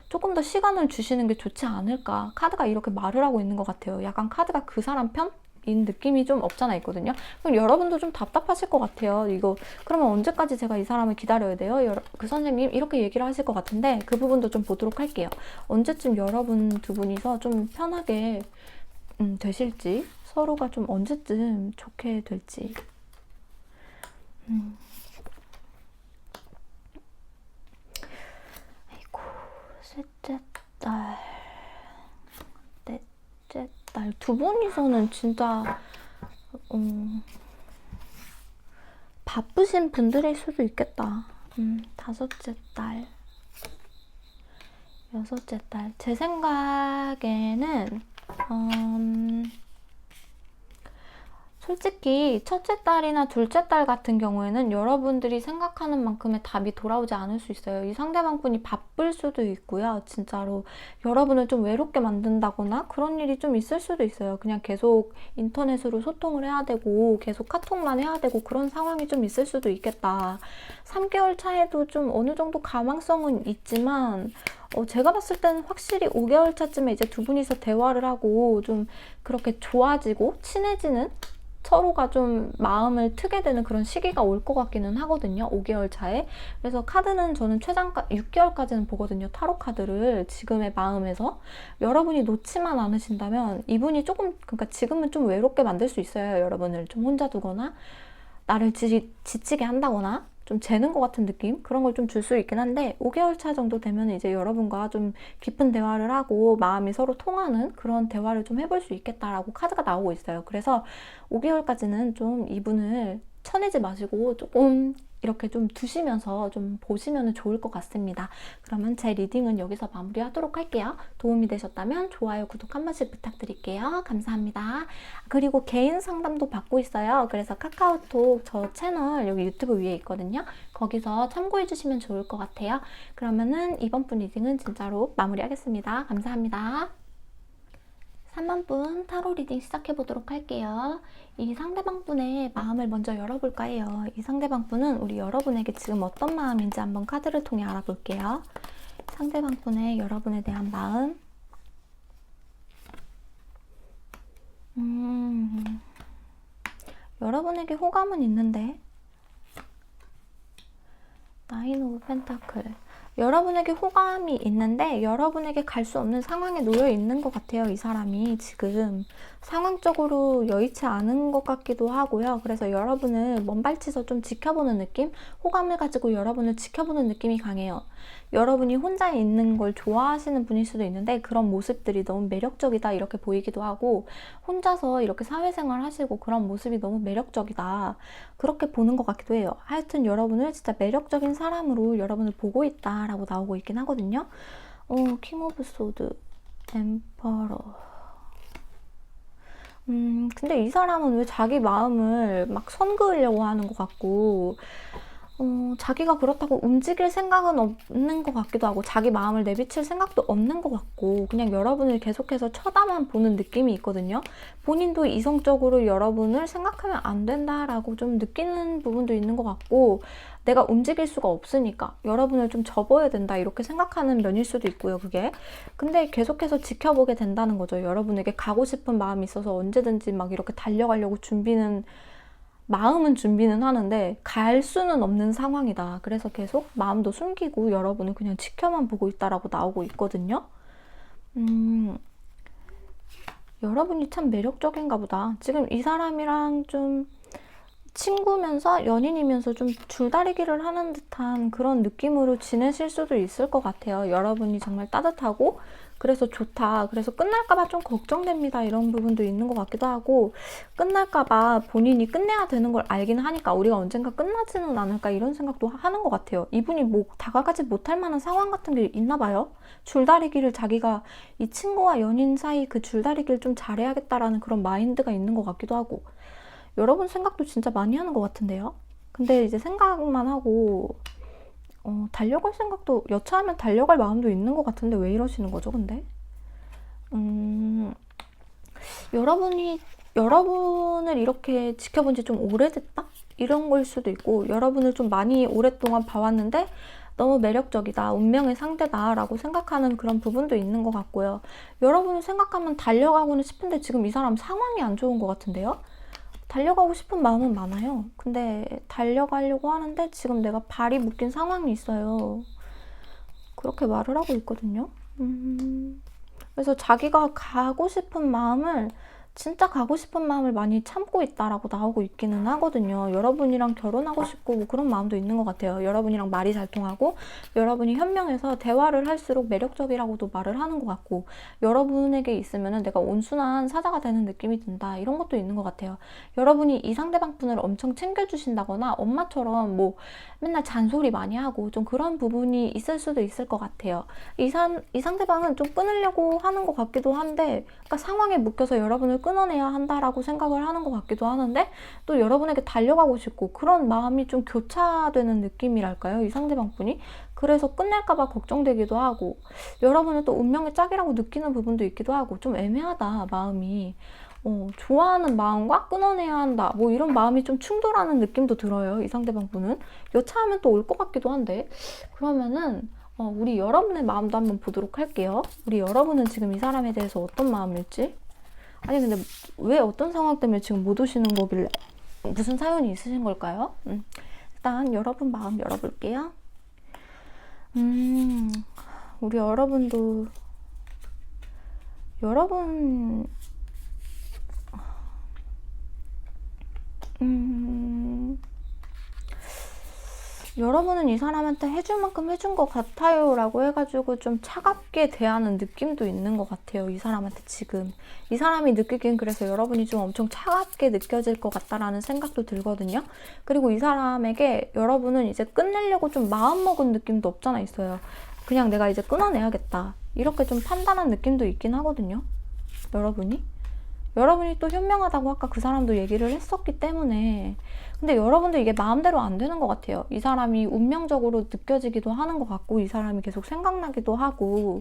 조금 더 시간을 주시는 게 좋지 않을까. 카드가 이렇게 말을 하고 있는 것 같아요. 약간 카드가 그 사람 편인 느낌이 좀 없잖아 있거든요. 그럼 여러분도 좀 답답하실 것 같아요. 이거 그러면 언제까지 제가 이 사람을 기다려야 돼요? 그 선생님 이렇게 얘기를 하실 것 같은데 그 부분도 좀 보도록 할게요. 언제쯤 여러분 두 분이서 좀 편하게 되실지, 서로가 좀 언제쯤 좋게 될지. 아이고, 셋째 딸, 넷째 딸, 두 분이서는 진짜 바쁘신 분들일 수도 있겠다. 다섯째 딸, 여섯째 딸. 제 생각에는 솔직히 첫째 딸이나 둘째 딸 같은 경우에는 여러분들이 생각하는 만큼의 답이 돌아오지 않을 수 있어요. 이 상대방분이 바쁠 수도 있고요. 진짜로 여러분을 좀 외롭게 만든다거나 그런 일이 좀 있을 수도 있어요. 그냥 계속 인터넷으로 소통을 해야 되고 계속 카톡만 해야 되고 그런 상황이 좀 있을 수도 있겠다. 3개월 차에도 좀 어느 정도 가망성은 있지만 제가 봤을 때는 확실히 5개월 차쯤에 이제 두 분이서 대화를 하고 좀 그렇게 좋아지고 친해지는, 서로가 좀 마음을 트게 되는 그런 시기가 올 것 같기는 하거든요. 5개월 차에. 그래서 카드는 저는 최장까 6개월까지는 보거든요. 타로 카드를 지금의 마음에서. 여러분이 놓지만 않으신다면 이분이 조금, 그러니까 지금은 좀 외롭게 만들 수 있어요. 여러분을 좀 혼자 두거나 나를 지치게 한다거나 좀 재는 것 같은 느낌? 그런 걸 좀 줄 수 있긴 한데 5개월 차 정도 되면 이제 여러분과 좀 깊은 대화를 하고 마음이 서로 통하는 그런 대화를 좀 해볼 수 있겠다라고 카드가 나오고 있어요. 그래서 5개월까지는 좀 이분을 쳐내지 마시고 조금 이렇게 좀 두시면서 좀 보시면 좋을 것 같습니다. 그러면 제 리딩은 여기서 마무리하도록 할게요. 도움이 되셨다면 좋아요, 구독 한 번씩 부탁드릴게요. 감사합니다. 그리고 개인 상담도 받고 있어요. 그래서 카카오톡 저 채널 여기 유튜브 위에 있거든요. 거기서 참고해 주시면 좋을 것 같아요. 그러면은 이번 분 리딩은 진짜로 마무리하겠습니다. 감사합니다. 3번 분 타로 리딩 시작해 보도록 할게요. 이 상대방 분의 마음을 먼저 열어볼까 해요. 이 상대방 분은 우리 여러분에게 지금 어떤 마음인지 한번 카드를 통해 알아볼게요. 상대방 분의 여러분에 대한 마음. 여러분에게 호감은 있는데 나인 오브 펜타클. 여러분에게 호감이 있는데 여러분에게 갈 수 없는 상황에 놓여 있는 것 같아요. 이 사람이 지금 상황적으로 여의치 않은 것 같기도 하고요. 그래서 여러분을 먼발치서 좀 지켜보는 느낌? 호감을 가지고 여러분을 지켜보는 느낌이 강해요. 여러분이 혼자 있는 걸 좋아하시는 분일 수도 있는데 그런 모습들이 너무 매력적이다 이렇게 보이기도 하고, 혼자서 이렇게 사회생활 하시고 그런 모습이 너무 매력적이다 그렇게 보는 것 같기도 해요. 하여튼 여러분을 진짜 매력적인 사람으로 여러분을 보고 있다라고 나오고 있긴 하거든요. 킹 오브 소드, 엠퍼러. 근데 이 사람은 왜 자기 마음을 막 선그으려고 하는 것 같고, 자기가 그렇다고 움직일 생각은 없는 것 같기도 하고, 자기 마음을 내비칠 생각도 없는 것 같고, 그냥 여러분을 계속해서 쳐다만 보는 느낌이 있거든요. 본인도 이성적으로 여러분을 생각하면 안 된다라고 좀 느끼는 부분도 있는 것 같고, 내가 움직일 수가 없으니까 여러분을 좀 접어야 된다 이렇게 생각하는 면일 수도 있고요, 그게. 근데 계속해서 지켜보게 된다는 거죠. 여러분에게 가고 싶은 마음이 있어서 언제든지 막 이렇게 달려가려고 마음은 준비는 하는데 갈 수는 없는 상황이다. 그래서 계속 마음도 숨기고 여러분을 그냥 지켜만 보고 있다라고 나오고 있거든요. 여러분이 참 매력적인가 보다. 지금 이 사람이랑 좀 친구면서 연인이면서 좀 줄다리기를 하는 듯한 그런 느낌으로 지내실 수도 있을 것 같아요. 여러분이 정말 따뜻하고 그래서 좋다, 그래서 끝날까봐 좀 걱정됩니다 이런 부분도 있는 것 같기도 하고, 끝날까봐 본인이 끝내야 되는 걸 알긴 하니까 우리가 언젠가 끝나지는 않을까 이런 생각도 하는 것 같아요. 이분이 뭐 다가가지 못할 만한 상황 같은 게 있나 봐요. 줄다리기를 자기가 이 친구와 연인 사이 그 줄다리기를 좀 잘해야겠다라는 그런 마인드가 있는 것 같기도 하고, 여러분 생각도 진짜 많이 하는 것 같은데요. 근데 이제 생각만 하고 달려갈 생각도, 여차하면 달려갈 마음도 있는 것 같은데 왜 이러시는 거죠, 근데? 여러분을 이렇게 지켜본 지 좀 오래됐다? 이런 걸 수도 있고, 여러분을 좀 많이 오랫동안 봐왔는데 너무 매력적이다, 운명의 상대다 라고 생각하는 그런 부분도 있는 것 같고요. 여러분을 생각하면 달려가고는 싶은데 지금 이 사람 상황이 안 좋은 것 같은데요? 달려가고 싶은 마음은 많아요. 근데 달려가려고 하는데 지금 내가 발이 묶인 상황이 있어요. 그렇게 말을 하고 있거든요. 그래서 자기가 진짜 가고 싶은 마음을 많이 참고 있다라고 나오고 있기는 하거든요. 여러분이랑 결혼하고 싶고 뭐 그런 마음도 있는 것 같아요. 여러분이랑 말이 잘 통하고 여러분이 현명해서 대화를 할수록 매력적이라고도 말을 하는 것 같고, 여러분에게 있으면은 내가 온순한 사자가 되는 느낌이 든다 이런 것도 있는 것 같아요. 여러분이 이 상대방 분을 엄청 챙겨주신다거나 엄마처럼 뭐 맨날 잔소리 많이 하고 좀 그런 부분이 있을 수도 있을 것 같아요. 이 상대방은 좀 끊으려고 하는 것 같기도 한데, 그러니까 상황에 묶여서 여러분을 끊어내야 한다라고 생각을 하는 것 같기도 하는데, 또 여러분에게 달려가고 싶고 그런 마음이 좀 교차되는 느낌이랄까요, 이 상대방 분이. 그래서 끝낼까봐 걱정되기도 하고, 여러분은 또 운명의 짝이라고 느끼는 부분도 있기도 하고, 좀 애매하다 마음이. 좋아하는 마음과 끊어내야 한다 뭐 이런 마음이 좀 충돌하는 느낌도 들어요, 이 상대방 분은. 여차하면 또 올 것 같기도 한데. 그러면은 우리 여러분의 마음도 한번 보도록 할게요. 우리 여러분은 지금 이 사람에 대해서 어떤 마음일지. 아니 근데 왜 어떤 상황 때문에 지금 못 오시는 거길래, 무슨 사연이 있으신 걸까요? 일단 여러분 마음 열어볼게요. 우리 여러분도 여러분은 이 사람한테 해줄 만큼 해준 것 같아요 라고 해가지고 좀 차갑게 대하는 느낌도 있는 것 같아요, 이 사람한테 지금. 이 사람이 느끼기엔 그래서 여러분이 좀 엄청 차갑게 느껴질 것 같다라는 생각도 들거든요. 그리고 이 사람에게 여러분은 이제 끝내려고 좀 마음먹은 느낌도 없잖아 있어요. 그냥 내가 이제 끊어내야겠다 이렇게 좀 판단한 느낌도 있긴 하거든요, 여러분이 또 현명하다고 아까 그 사람도 얘기를 했었기 때문에. 근데 여러분도 이게 마음대로 안 되는 것 같아요. 이 사람이 운명적으로 느껴지기도 하는 것 같고, 이 사람이 계속 생각나기도 하고.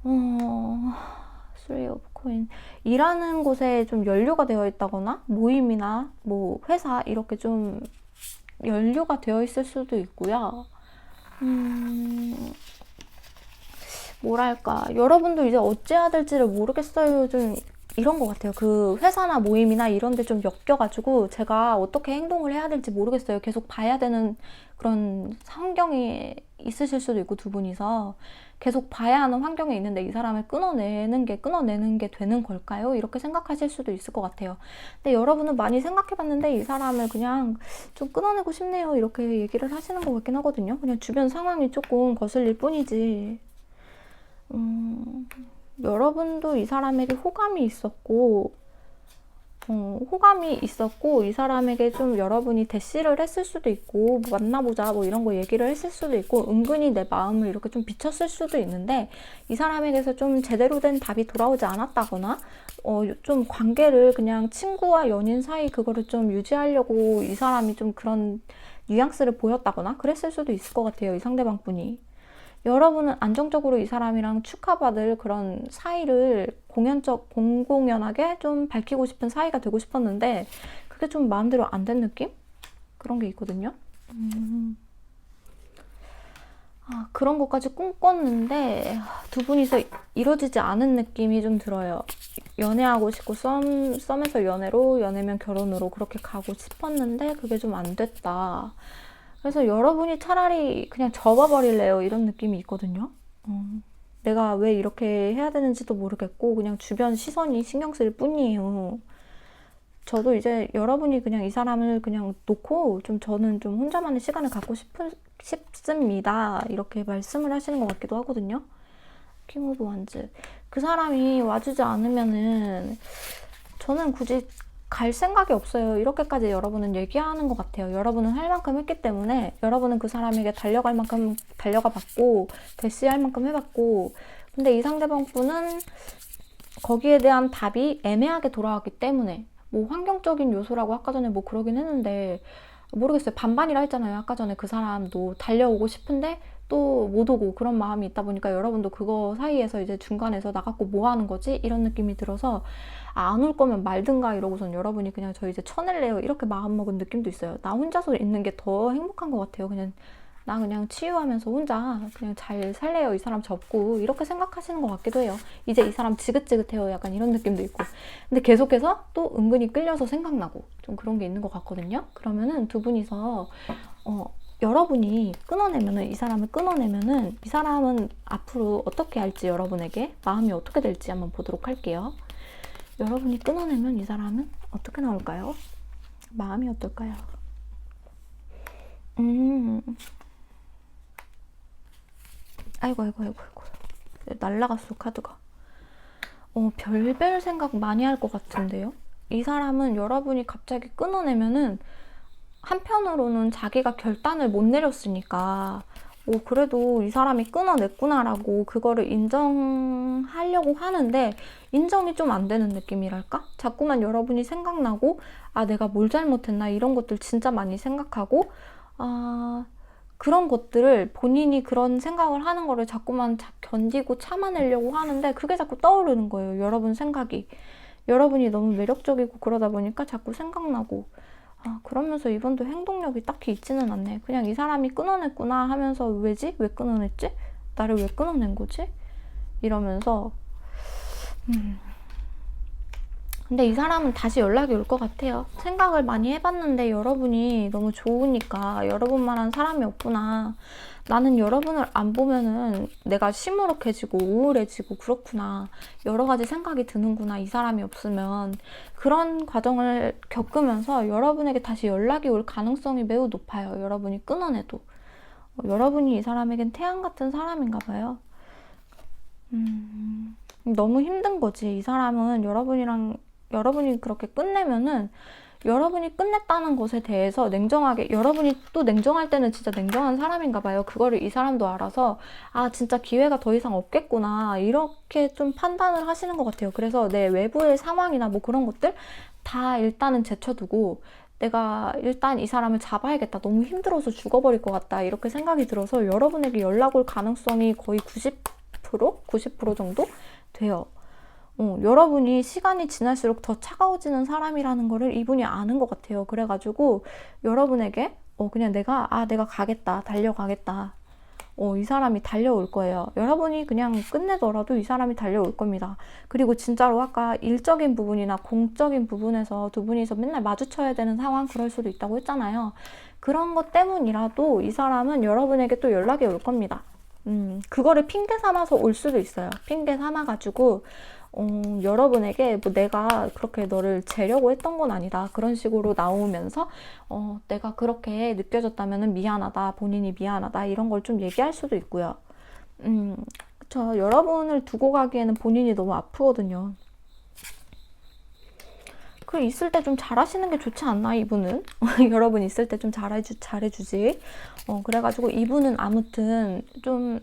Three of Coin. 일하는 곳에 좀 연료가 되어 있다거나 모임이나 뭐 회사 이렇게 좀 연료가 되어 있을 수도 있고요. 뭐랄까, 여러분도 이제 어찌해야 될지를 모르겠어요. 좀 이런 것 같아요. 그 회사나 모임이나 이런 데 좀 엮여가지고 제가 어떻게 행동을 해야 될지 모르겠어요. 계속 봐야 되는 그런 환경이 있으실 수도 있고, 두 분이서 계속 봐야 하는 환경에 있는데 이 사람을 끊어내는 게 되는 걸까요? 이렇게 생각하실 수도 있을 것 같아요. 근데 여러분은 많이 생각해봤는데 이 사람을 그냥 좀 끊어내고 싶네요, 이렇게 얘기를 하시는 것 같긴 하거든요. 그냥 주변 상황이 조금 거슬릴 뿐이지. 여러분도 이 사람에게 호감이 있었고 이 사람에게 좀 여러분이 대시를 했을 수도 있고, 뭐 만나보자 뭐 이런 거 얘기를 했을 수도 있고, 은근히 내 마음을 이렇게 좀 비쳤을 수도 있는데, 이 사람에게서 좀 제대로 된 답이 돌아오지 않았다거나, 좀 관계를 그냥 친구와 연인 사이 그거를 좀 유지하려고 이 사람이 좀 그런 뉘앙스를 보였다거나 그랬을 수도 있을 것 같아요, 이 상대방 분이. 여러분은 안정적으로 이 사람이랑 축하받을 그런 사이를 공공연하게 좀 밝히고 싶은 사이가 되고 싶었는데, 그게 좀 마음대로 안 된 느낌? 그런 게 있거든요. 그런 것까지 꿈꿨는데 두 분이서 이루어지지 않은 느낌이 좀 들어요. 연애하고 싶고 썸에서 연애로, 연애면 결혼으로 그렇게 가고 싶었는데 그게 좀 안 됐다. 그래서 여러분이 차라리 그냥 접어버릴래요, 이런 느낌이 있거든요. 내가 왜 이렇게 해야 되는지도 모르겠고 그냥 주변 시선이 신경 쓸 뿐이에요. 저도 이제 여러분이 그냥 이 사람을 그냥 놓고 저는 좀 혼자만의 시간을 갖고 싶습니다, 이렇게 말씀을 하시는 것 같기도 하거든요. 킹 오브 완즈. 그 사람이 와주지 않으면은 저는 굳이 갈 생각이 없어요. 이렇게까지 여러분은 얘기하는 것 같아요. 여러분은 할 만큼 했기 때문에, 여러분은 그 사람에게 달려갈 만큼 달려가 봤고, 대시할 만큼 해봤고, 근데 이 상대방 분은 거기에 대한 답이 애매하게 돌아왔기 때문에, 뭐 환경적인 요소라고 아까 전에 뭐 그러긴 했는데, 모르겠어요. 반반이라 했잖아요, 아까 전에. 그 사람도 달려오고 싶은데 또 못 오고 그런 마음이 있다 보니까 여러분도 그거 사이에서 이제 중간에서 나갖고 뭐 하는 거지? 이런 느낌이 들어서, 안 올 거면 말든가 이러고선 여러분이 그냥 저 이제 쳐낼래요, 이렇게 마음먹은 느낌도 있어요. 나 혼자서 있는 게 더 행복한 것 같아요. 나 그냥 치유하면서 혼자 그냥 잘 살래요, 이 사람 접고, 이렇게 생각하시는 것 같기도 해요. 이제 이 사람 지긋지긋해요, 약간 이런 느낌도 있고. 근데 계속해서 또 은근히 끌려서 생각나고 좀 그런 게 있는 것 같거든요. 그러면은 두 분이서 여러분이 이 사람을 끊어내면은 이 사람은 앞으로 어떻게 할지, 여러분에게 마음이 어떻게 될지 한번 보도록 할게요. 여러분이 끊어내면 이 사람은 어떻게 나올까요? 마음이 어떨까요? 아이고. 날라갔어, 카드가. 별별 생각 많이 할 것 같은데요? 이 사람은 여러분이 갑자기 끊어내면은 한편으로는 자기가 결단을 못 내렸으니까, 그래도 이 사람이 끊어냈구나라고 그거를 인정하려고 하는데, 인정이 좀 안 되는 느낌이랄까? 자꾸만 여러분이 생각나고, 내가 뭘 잘못했나, 이런 것들 진짜 많이 생각하고, 그런 것들을, 본인이 그런 생각을 하는 거를 자꾸만 견디고 참아내려고 하는데 그게 자꾸 떠오르는 거예요, 여러분 생각이. 여러분이 너무 매력적이고 그러다 보니까 자꾸 생각나고, 그러면서 이분도 행동력이 딱히 있지는 않네. 그냥 이 사람이 끊어냈구나 하면서, 왜지? 왜 끊어냈지? 나를 왜 끊어낸 거지? 이러면서 근데 이 사람은 다시 연락이 올 것 같아요. 생각을 많이 해봤는데 여러분이 너무 좋으니까, 여러분만한 사람이 없구나, 나는 여러분을 안 보면은 내가 시무룩해지고 우울해지고 그렇구나, 여러 가지 생각이 드는구나, 이 사람이 없으면. 그런 과정을 겪으면서 여러분에게 다시 연락이 올 가능성이 매우 높아요, 여러분이 끊어내도. 여러분이 이 사람에겐 태양 같은 사람인가 봐요. 너무 힘든 거지. 이 사람은 여러분이 그렇게 끝내면은, 여러분이 끝냈다는 것에 대해서 냉정하게, 여러분이 또 냉정할 때는 진짜 냉정한 사람인가 봐요. 그거를 이 사람도 알아서, 진짜 기회가 더 이상 없겠구나, 이렇게 좀 판단을 하시는 것 같아요. 그래서 내 외부의 상황이나 뭐 그런 것들 다 일단은 제쳐두고, 내가 일단 이 사람을 잡아야겠다, 너무 힘들어서 죽어버릴 것 같다, 이렇게 생각이 들어서 여러분에게 연락 올 가능성이 거의 90% 정도 돼요. 여러분이 시간이 지날수록 더 차가워지는 사람이라는 거를 이분이 아는 것 같아요. 그래가지고 여러분에게 그냥 내가 가겠다, 달려가겠다, 이 사람이 달려올 거예요. 여러분이 그냥 끝내더라도 이 사람이 달려올 겁니다. 그리고 진짜로 아까 일적인 부분이나 공적인 부분에서 두 분이서 맨날 마주쳐야 되는 상황 그럴 수도 있다고 했잖아요. 그런 것 때문이라도 이 사람은 여러분에게 또 연락이 올 겁니다. 그거를 핑계 삼아서 올 수도 있어요. 핑계 삼아가지고 여러분에게 뭐 내가 그렇게 너를 재려고 했던 건 아니다. 그런 식으로 나오면서 내가 그렇게 느껴졌다면 미안하다. 본인이 미안하다. 이런 걸 좀 얘기할 수도 있고요. 그쵸. 여러분을 두고 가기에는 본인이 너무 아프거든요. 그 있을 때 좀 잘하시는 게 좋지 않나 이분은? 여러분 있을 때 좀 잘해주지. 그래가지고 이분은 아무튼 좀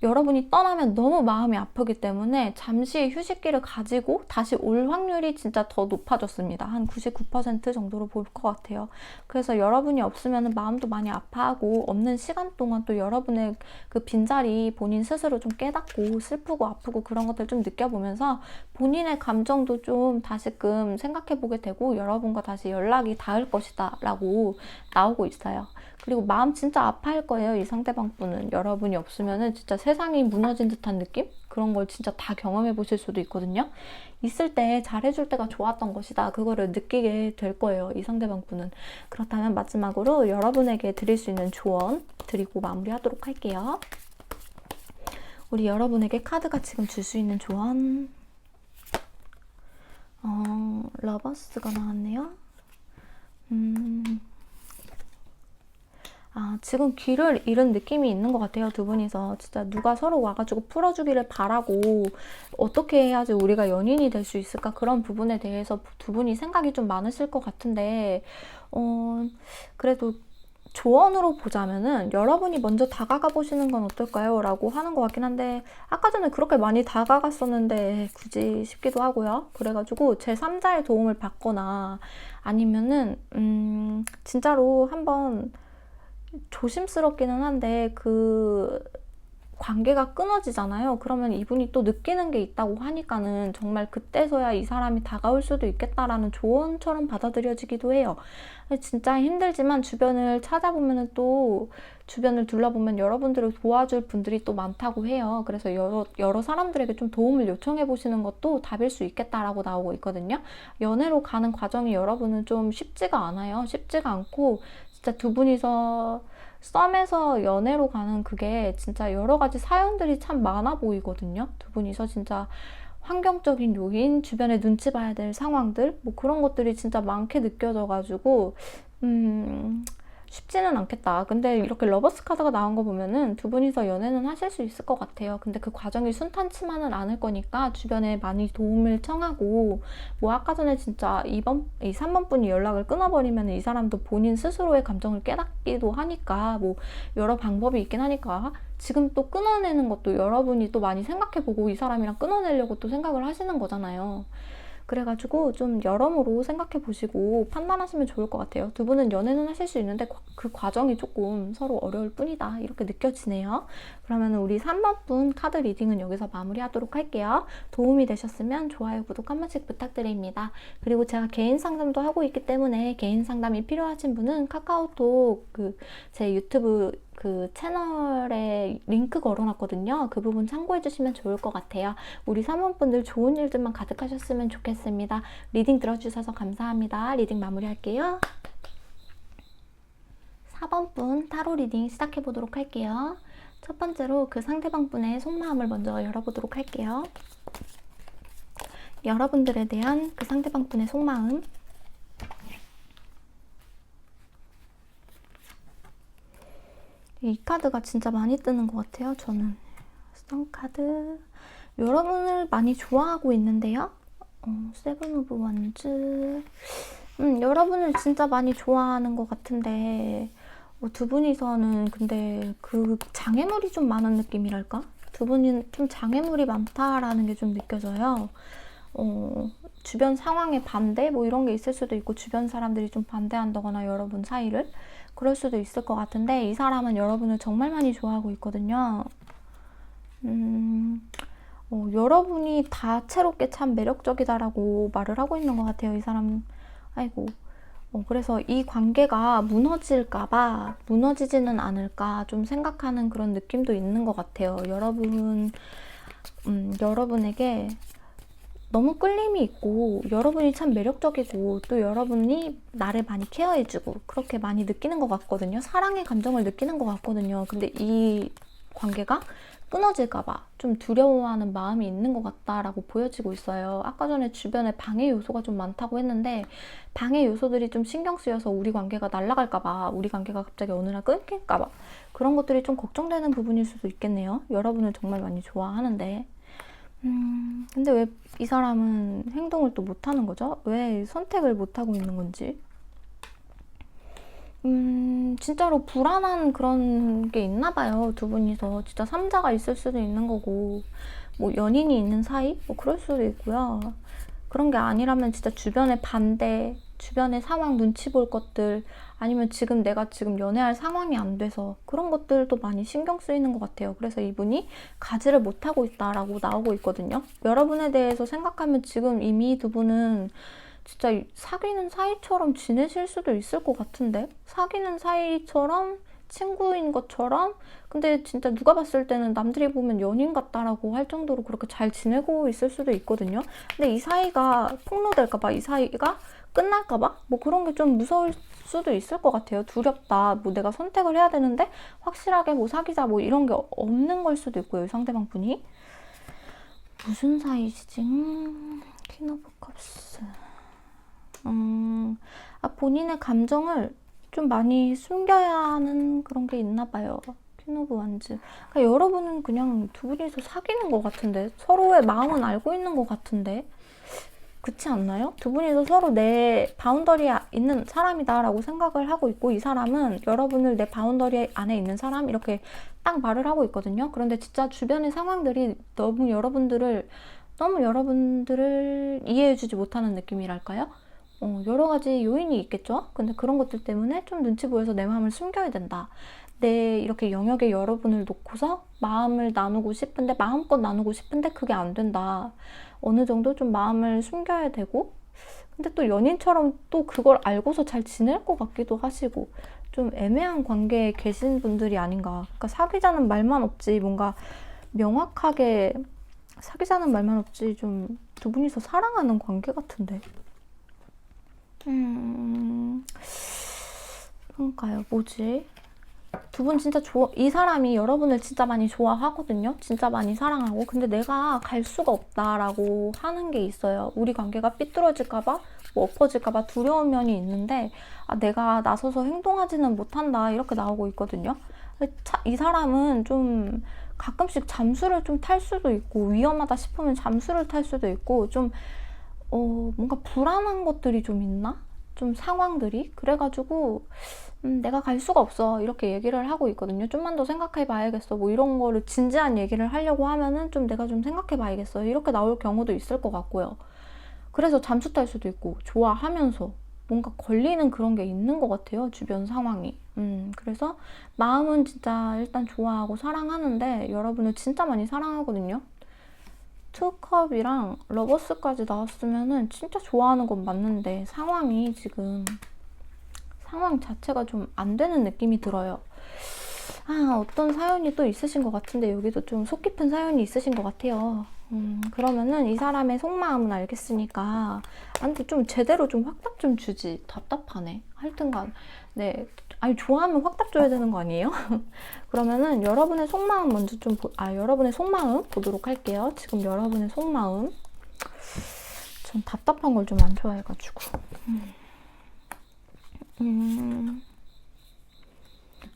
여러분이 떠나면 너무 마음이 아프기 때문에 잠시 휴식기를 가지고 다시 올 확률이 진짜 더 높아졌습니다. 한 99% 정도로 볼 것 같아요. 그래서 여러분이 없으면 마음도 많이 아파하고 없는 시간 동안 또 여러분의 그 빈자리 본인 스스로 좀 깨닫고 슬프고 아프고 그런 것들 좀 느껴보면서 본인의 감정도 좀 다시금 생각해보게 되고 여러분과 다시 연락이 닿을 것이다 라고 나오고 있어요. 그리고 마음 진짜 아파할 거예요. 이 상대방 분은. 여러분이 없으면은 진짜 세상이 무너진 듯한 느낌? 그런 걸 진짜 다 경험해 보실 수도 있거든요. 있을 때 잘해줄 때가 좋았던 것이다. 그거를 느끼게 될 거예요. 이 상대방 분은. 그렇다면 마지막으로 여러분에게 드릴 수 있는 조언 드리고 마무리하도록 할게요. 우리 여러분에게 카드가 지금 줄 수 있는 조언. 러버스가 나왔네요. 지금 길을 잃은 느낌이 있는 것 같아요. 두 분이서 진짜 누가 서로 와가지고 풀어주기를 바라고 어떻게 해야지 우리가 연인이 될 수 있을까 그런 부분에 대해서 두 분이 생각이 좀 많으실 것 같은데 그래도 조언으로 보자면은 여러분이 먼저 다가가 보시는 건 어떨까요? 라고 하는 것 같긴 한데 아까 전에 그렇게 많이 다가갔었는데 굳이 싶기도 하고요. 그래가지고 제3자의 도움을 받거나 아니면은 진짜로 한번 조심스럽기는 한데 그 관계가 끊어지잖아요. 그러면 이분이 또 느끼는 게 있다고 하니까는 정말 그때서야 이 사람이 다가올 수도 있겠다라는 조언처럼 받아들여지기도 해요. 진짜 힘들지만 주변을 찾아보면 또 주변을 둘러보면 여러분들을 도와줄 분들이 또 많다고 해요. 그래서 여러 사람들에게 좀 도움을 요청해 보시는 것도 답일 수 있겠다라고 나오고 있거든요. 연애로 가는 과정이 여러분은 좀 쉽지가 않아요. 쉽지가 않고 진짜 두 분이서 썸에서 연애로 가는 그게 진짜 여러 가지 사연들이 참 많아 보이거든요. 두 분이서 진짜 환경적인 요인, 주변에 눈치 봐야 될 상황들, 뭐 그런 것들이 진짜 많게 느껴져가지고, 쉽지는 않겠다. 근데 이렇게 러버스 카드가 나온 거 보면은 두 분이서 연애는 하실 수 있을 것 같아요. 근데 그 과정이 순탄치만은 않을 거니까 주변에 많이 도움을 청하고 뭐 아까 전에 진짜 이 3번 분이 연락을 끊어버리면 이 사람도 본인 스스로의 감정을 깨닫기도 하니까 뭐 여러 방법이 있긴 하니까 지금 또 끊어내는 것도 여러분이 또 많이 생각해보고 이 사람이랑 끊어내려고 또 생각을 하시는 거잖아요. 그래가지고 좀 여러모로 생각해 보시고 판단하시면 좋을 것 같아요. 두 분은 연애는 하실 수 있는데 그 과정이 조금 서로 어려울 뿐이다. 이렇게 느껴지네요. 그러면 우리 3번 분 카드 리딩은 여기서 마무리하도록 할게요. 도움이 되셨으면 좋아요, 구독 한 번씩 부탁드립니다. 그리고 제가 개인 상담도 하고 있기 때문에 개인 상담이 필요하신 분은 카카오톡 제 유튜브 채널에 링크 걸어놨거든요. 그 부분 참고해주시면 좋을 것 같아요. 우리 3번 분들 좋은 일들만 가득하셨으면 좋겠습니다. 리딩 들어주셔서 감사합니다. 리딩 마무리할게요. 4번 분 타로 리딩 시작해보도록 할게요. 첫 번째로 그 상대방 분의 속마음을 먼저 열어보도록 할게요. 여러분들에 대한 그 상대방 분의 속마음. 이 카드가 진짜 많이 뜨는 것 같아요. 저는 카드 여러분을 많이 좋아하고 있는데요. 세븐 오브 원즈 여러분을 진짜 많이 좋아하는 것 같은데 두 분이서는 근데 그 장애물이 좀 많은 느낌이랄까? 두 분이 좀 장애물이 많다라는 게 좀 느껴져요. 주변 상황에 반대 뭐 이런 게 있을 수도 있고 주변 사람들이 좀 반대한다거나 여러분 사이를 그럴 수도 있을 것 같은데 이 사람은 여러분을 정말 많이 좋아하고 있거든요. 여러분이 다채롭게 참 매력적이다라고 말을 하고 있는 것 같아요. 이 사람 아이고 그래서 이 관계가 무너질까봐 무너지지는 않을까 좀 생각하는 그런 느낌도 있는 것 같아요. 여러분에게 너무 끌림이 있고 여러분이 참 매력적이고 또 여러분이 나를 많이 케어해주고 그렇게 많이 느끼는 것 같거든요. 사랑의 감정을 느끼는 것 같거든요. 근데 이 관계가 끊어질까봐 좀 두려워하는 마음이 있는 것 같다라고 보여지고 있어요. 아까 전에 주변에 방해 요소가 좀 많다고 했는데 방해 요소들이 좀 신경 쓰여서 우리 관계가 날아갈까봐, 우리 관계가 갑자기 어느 날 끊길까봐 그런 것들이 좀 걱정되는 부분일 수도 있겠네요. 여러분을 정말 많이 좋아하는데 근데 왜 이 사람은 행동을 또 못하는 거죠? 왜 선택을 못하고 있는 건지. 진짜로 불안한 그런 게 있나 봐요. 두 분이서. 진짜 3자가 있을 수도 있는 거고, 뭐 연인이 있는 사이? 뭐 그럴 수도 있고요. 그런 게 아니라면 진짜 주변의 반대, 주변의 상황 눈치 볼 것들, 아니면 내가 지금 연애할 상황이 안 돼서 그런 것들도 많이 신경 쓰이는 것 같아요. 그래서 이분이 가지를 못하고 있다라고 나오고 있거든요. 여러분에 대해서 생각하면 지금 이미 두 분은 진짜 사귀는 사이처럼 지내실 수도 있을 것 같은데? 사귀는 사이처럼 친구인 것처럼 근데 진짜 누가 봤을 때는 남들이 보면 연인 같다라고 할 정도로 그렇게 잘 지내고 있을 수도 있거든요. 근데 이 사이가 폭로될까봐, 이 사이가 끝날까봐 뭐 그런 게 좀 무서울 수도 있을 것 같아요. 두렵다. 뭐 내가 선택을 해야 되는데 확실하게 뭐 사귀자 뭐 이런 게 없는 걸 수도 있고요. 상대방 분이. 무슨 사이시지? 퀸 오브 컵스. 본인의 감정을 좀 많이 숨겨야 하는 그런 게 있나 봐요. 퀸 오브 완즈. 그러니까 여러분은 그냥 두 분이서 사귀는 것 같은데, 서로의 마음은 알고 있는 것 같은데, 그렇지 않나요? 두 분이서 서로 내 바운더리 있는 사람이다라고 생각을 하고 있고, 이 사람은 여러분을 내 바운더리 안에 있는 사람 이렇게 딱 말을 하고 있거든요. 그런데 진짜 주변의 상황들이 너무 여러분들을 이해해주지 못하는 느낌이랄까요? 여러 가지 요인이 있겠죠? 근데 그런 것들 때문에 좀 눈치 보여서 내 마음을 숨겨야 된다. 내 이렇게 영역에 여러분을 놓고서 마음을 나누고 싶은데, 마음껏 나누고 싶은데 그게 안 된다. 어느 정도 좀 마음을 숨겨야 되고, 근데 또 연인처럼 또 그걸 알고서 잘 지낼 것 같기도 하시고, 좀 애매한 관계에 계신 분들이 아닌가. 그러니까 사귀자는 말만 없지, 뭔가 명확하게 사귀자는 말만 없지, 좀 두 분이서 사랑하는 관계 같은데. 그러니까요. 뭐지? 두 분 진짜 이 사람이 여러분을 진짜 많이 좋아하거든요. 진짜 많이 사랑하고. 근데 내가 갈 수가 없다라고 하는 게 있어요. 우리 관계가 삐뚤어질까봐, 뭐 엎어질까봐 두려운 면이 있는데, 내가 나서서 행동하지는 못한다. 이렇게 나오고 있거든요. 이 사람은 좀 가끔씩 잠수를 좀 탈 수도 있고, 위험하다 싶으면 잠수를 탈 수도 있고, 좀 뭔가 불안한 것들이 좀 있나? 좀 상황들이? 그래가지고 내가 갈 수가 없어 이렇게 얘기를 하고 있거든요. 좀만 더 생각해 봐야겠어. 뭐 이런 거를 진지한 얘기를 하려고 하면은 좀 내가 좀 생각해 봐야겠어 이렇게 나올 경우도 있을 것 같고요. 그래서 잠수 탈 수도 있고, 좋아하면서 뭔가 걸리는 그런 게 있는 것 같아요. 주변 상황이. 그래서 마음은 진짜 일단 좋아하고 사랑하는데 여러분을 진짜 많이 사랑하거든요. 투컵이랑 러버스까지 나왔으면은 진짜 좋아하는 건 맞는데 상황이 지금 상황 자체가 좀 안 되는 느낌이 들어요. 어떤 사연이 또 있으신 것 같은데 여기도 좀 속 깊은 사연이 있으신 것 같아요. 그러면은 이 사람의 속마음은 알겠으니까 근데 좀 제대로 좀 확답 좀 주지. 답답하네. 하여튼간 네. 아니 좋아하면 확답 줘야 되는 거 아니에요? 그러면은 여러분의 속마음 먼저 여러분의 속마음 보도록 할게요. 지금 여러분의 속마음. 전 답답한 걸 좀 안 좋아해가지고.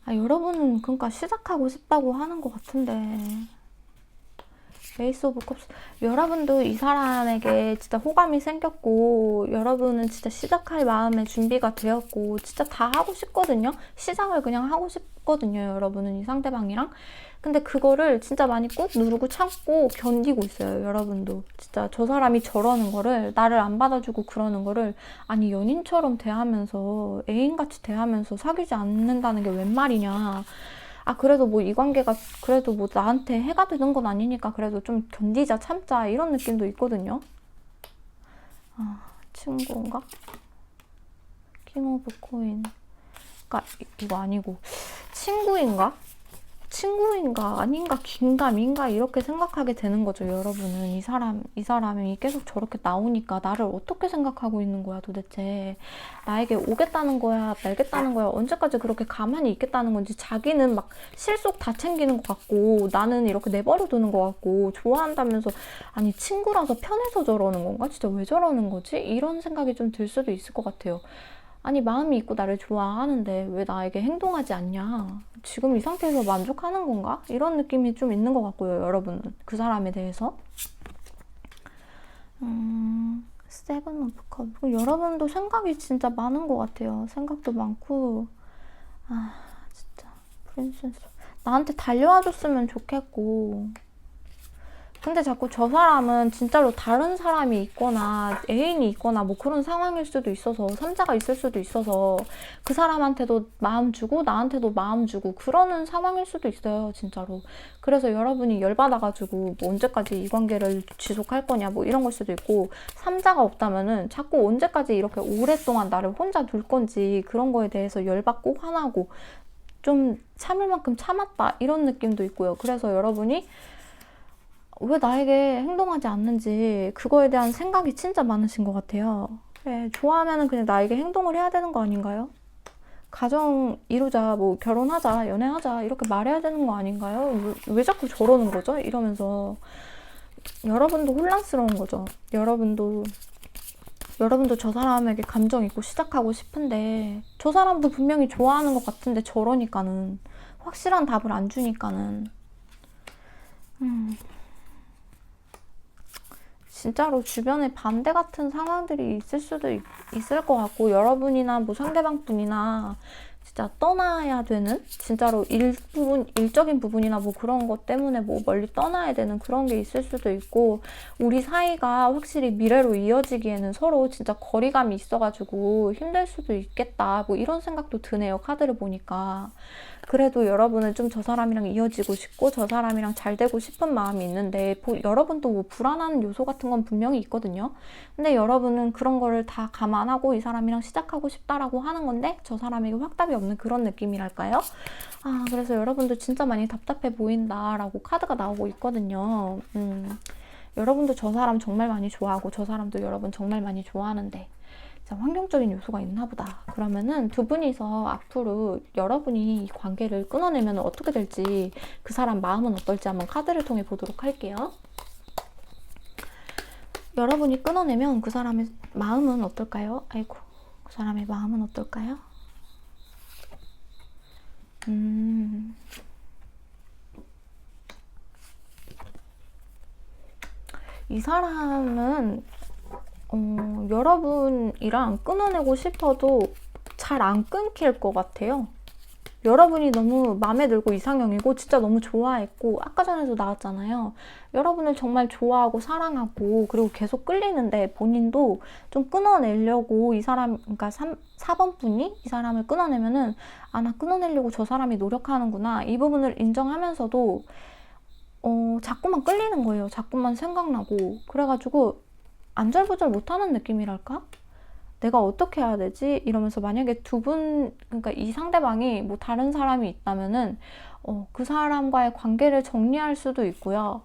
여러분은 그러니까 시작하고 싶다고 하는 것 같은데. 에이스 오브 컵스. 여러분도 이 사람에게 진짜 호감이 생겼고 여러분은 진짜 시작할 마음의 준비가 되었고 진짜 다 하고 싶거든요. 시작을 그냥 하고 싶거든요. 여러분은 이 상대방이랑. 근데 그거를 진짜 많이 꾹 누르고 참고 견디고 있어요. 여러분도. 진짜 저 사람이 저러는 거를, 나를 안 받아주고 그러는 거를, 아니 연인처럼 대하면서 애인같이 대하면서 사귀지 않는다는 게 웬 말이냐. 그래도 뭐 이 관계가 그래도 뭐 나한테 해가 되는 건 아니니까 그래도 좀 견디자, 참자 이런 느낌도 있거든요. 친구인가? 킹 오브 코인. 그러니까 이거 아니고 친구인가 아닌가 긴가민가 이렇게 생각하게 되는 거죠. 여러분은 이 사람이 계속 저렇게 나오니까 나를 어떻게 생각하고 있는 거야 도대체. 나에게 오겠다는 거야 말겠다는 거야, 언제까지 그렇게 가만히 있겠다는 건지. 자기는 막 실속 다 챙기는 것 같고 나는 이렇게 내버려 두는 것 같고 좋아한다면서, 아니 친구라서 편해서 저러는 건가? 진짜 왜 저러는 거지? 이런 생각이 좀 들 수도 있을 것 같아요. 아니 마음이 있고 나를 좋아하는데 왜 나에게 행동하지 않냐? 지금 이 상태에서 만족하는 건가? 이런 느낌이 좀 있는 것 같고요. 여러분은 그 사람에 대해서. 세븐 오브 컵. 여러분도 생각이 진짜 많은 것 같아요. 생각도 많고. 아 진짜 프린세스. 나한테 달려와 줬으면 좋겠고. 근데 자꾸 저 사람은 진짜로 다른 사람이 있거나 애인이 있거나 뭐 그런 상황일 수도 있어서, 삼자가 있을 수도 있어서 그 사람한테도 마음 주고 나한테도 마음 주고 그러는 상황일 수도 있어요. 진짜로. 그래서 여러분이 열받아가지고 뭐 언제까지 이 관계를 지속할 거냐 뭐 이런 걸 수도 있고, 삼자가 없다면은 자꾸 언제까지 이렇게 오랫동안 나를 혼자 둘 건지 그런 거에 대해서 열받고 화나고 좀 참을 만큼 참았다 이런 느낌도 있고요. 그래서 여러분이 왜 나에게 행동하지 않는지 그거에 대한 생각이 진짜 많으신 것 같아요. 그래, 좋아하면은 그냥 나에게 행동을 해야 되는 거 아닌가요? 가정 이루자, 뭐 결혼하자, 연애하자 이렇게 말해야 되는 거 아닌가요? 왜 자꾸 저러는 거죠? 이러면서 여러분도 혼란스러운 거죠. 여러분도 저 사람에게 감정 있고 시작하고 싶은데 저 사람도 분명히 좋아하는 것 같은데 저러니까는, 확실한 답을 안 주니까는 진짜로 주변에 반대 같은 상황들이 있을 수도 있을 것 같고, 여러분이나 뭐 상대방 분이나 진짜 떠나야 되는, 진짜로 일적인 부분이나 뭐 그런 것 때문에 뭐 멀리 떠나야 되는 그런 게 있을 수도 있고, 우리 사이가 확실히 미래로 이어지기에는 서로 진짜 거리감이 있어가지고 힘들 수도 있겠다 뭐 이런 생각도 드네요. 카드를 보니까. 그래도 여러분은 좀 저 사람이랑 이어지고 싶고 저 사람이랑 잘 되고 싶은 마음이 있는데, 여러분도 뭐 불안한 요소 같은 건 분명히 있거든요. 근데 여러분은 그런 거를 다 감안하고 이 사람이랑 시작하고 싶다라고 하는 건데 저 사람에게 확답이 없는 그런 느낌이랄까요? 아, 그래서 여러분도 진짜 많이 답답해 보인다라고 카드가 나오고 있거든요. 여러분도 저 사람 정말 많이 좋아하고 저 사람도 여러분 정말 많이 좋아하는데 자, 환경적인 요소가 있나 보다. 그러면은 두 분이서 앞으로 여러분이 이 관계를 끊어내면 어떻게 될지, 그 사람 마음은 어떨지 한번 카드를 통해 보도록 할게요. 여러분이 끊어내면 그 사람의 마음은 어떨까요? 아이고, 그 사람의 마음은 어떨까요? 이 사람은 여러분이랑 끊어내고 싶어도 잘 안 끊길 것 같아요. 여러분이 너무 마음에 들고 이상형이고 진짜 너무 좋아했고, 아까 전에도 나왔잖아요. 여러분을 정말 좋아하고 사랑하고 그리고 계속 끌리는데 본인도 좀 끊어내려고 이 사람, 그러니까 4번 분이 이 사람을 끊어내면은 아, 나 끊어내려고 저 사람이 노력하는구나 이 부분을 인정하면서도 자꾸만 끌리는 거예요. 자꾸만 생각나고. 그래가지고 안절부절 못하는 느낌이랄까? 내가 어떻게 해야 되지? 이러면서 만약에 그러니까 이 상대방이 뭐 다른 사람이 있다면은 그 사람과의 관계를 정리할 수도 있고요.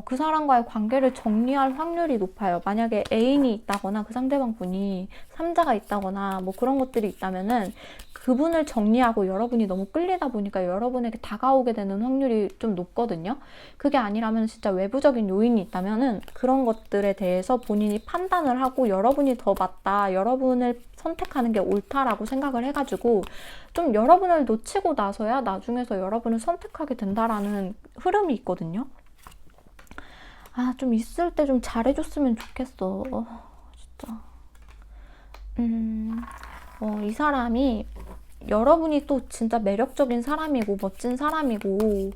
그 사람과의 관계를 정리할 확률이 높아요. 만약에 애인이 있다거나 그 상대방 분이 삼자가 있다거나 뭐 그런 것들이 있다면은 그분을 정리하고 여러분이 너무 끌리다 보니까 여러분에게 다가오게 되는 확률이 좀 높거든요. 그게 아니라면 진짜 외부적인 요인이 있다면은 그런 것들에 대해서 본인이 판단을 하고 여러분이 더 맞다, 여러분을 선택하는 게 옳다라고 생각을 해가지고 좀 여러분을 놓치고 나서야 나중에서 여러분을 선택하게 된다라는 흐름이 있거든요. 아, 좀 있을 때 좀 잘해줬으면 좋겠어. 진짜. 이 사람이 여러분이 또 진짜 매력적인 사람이고 멋진 사람이고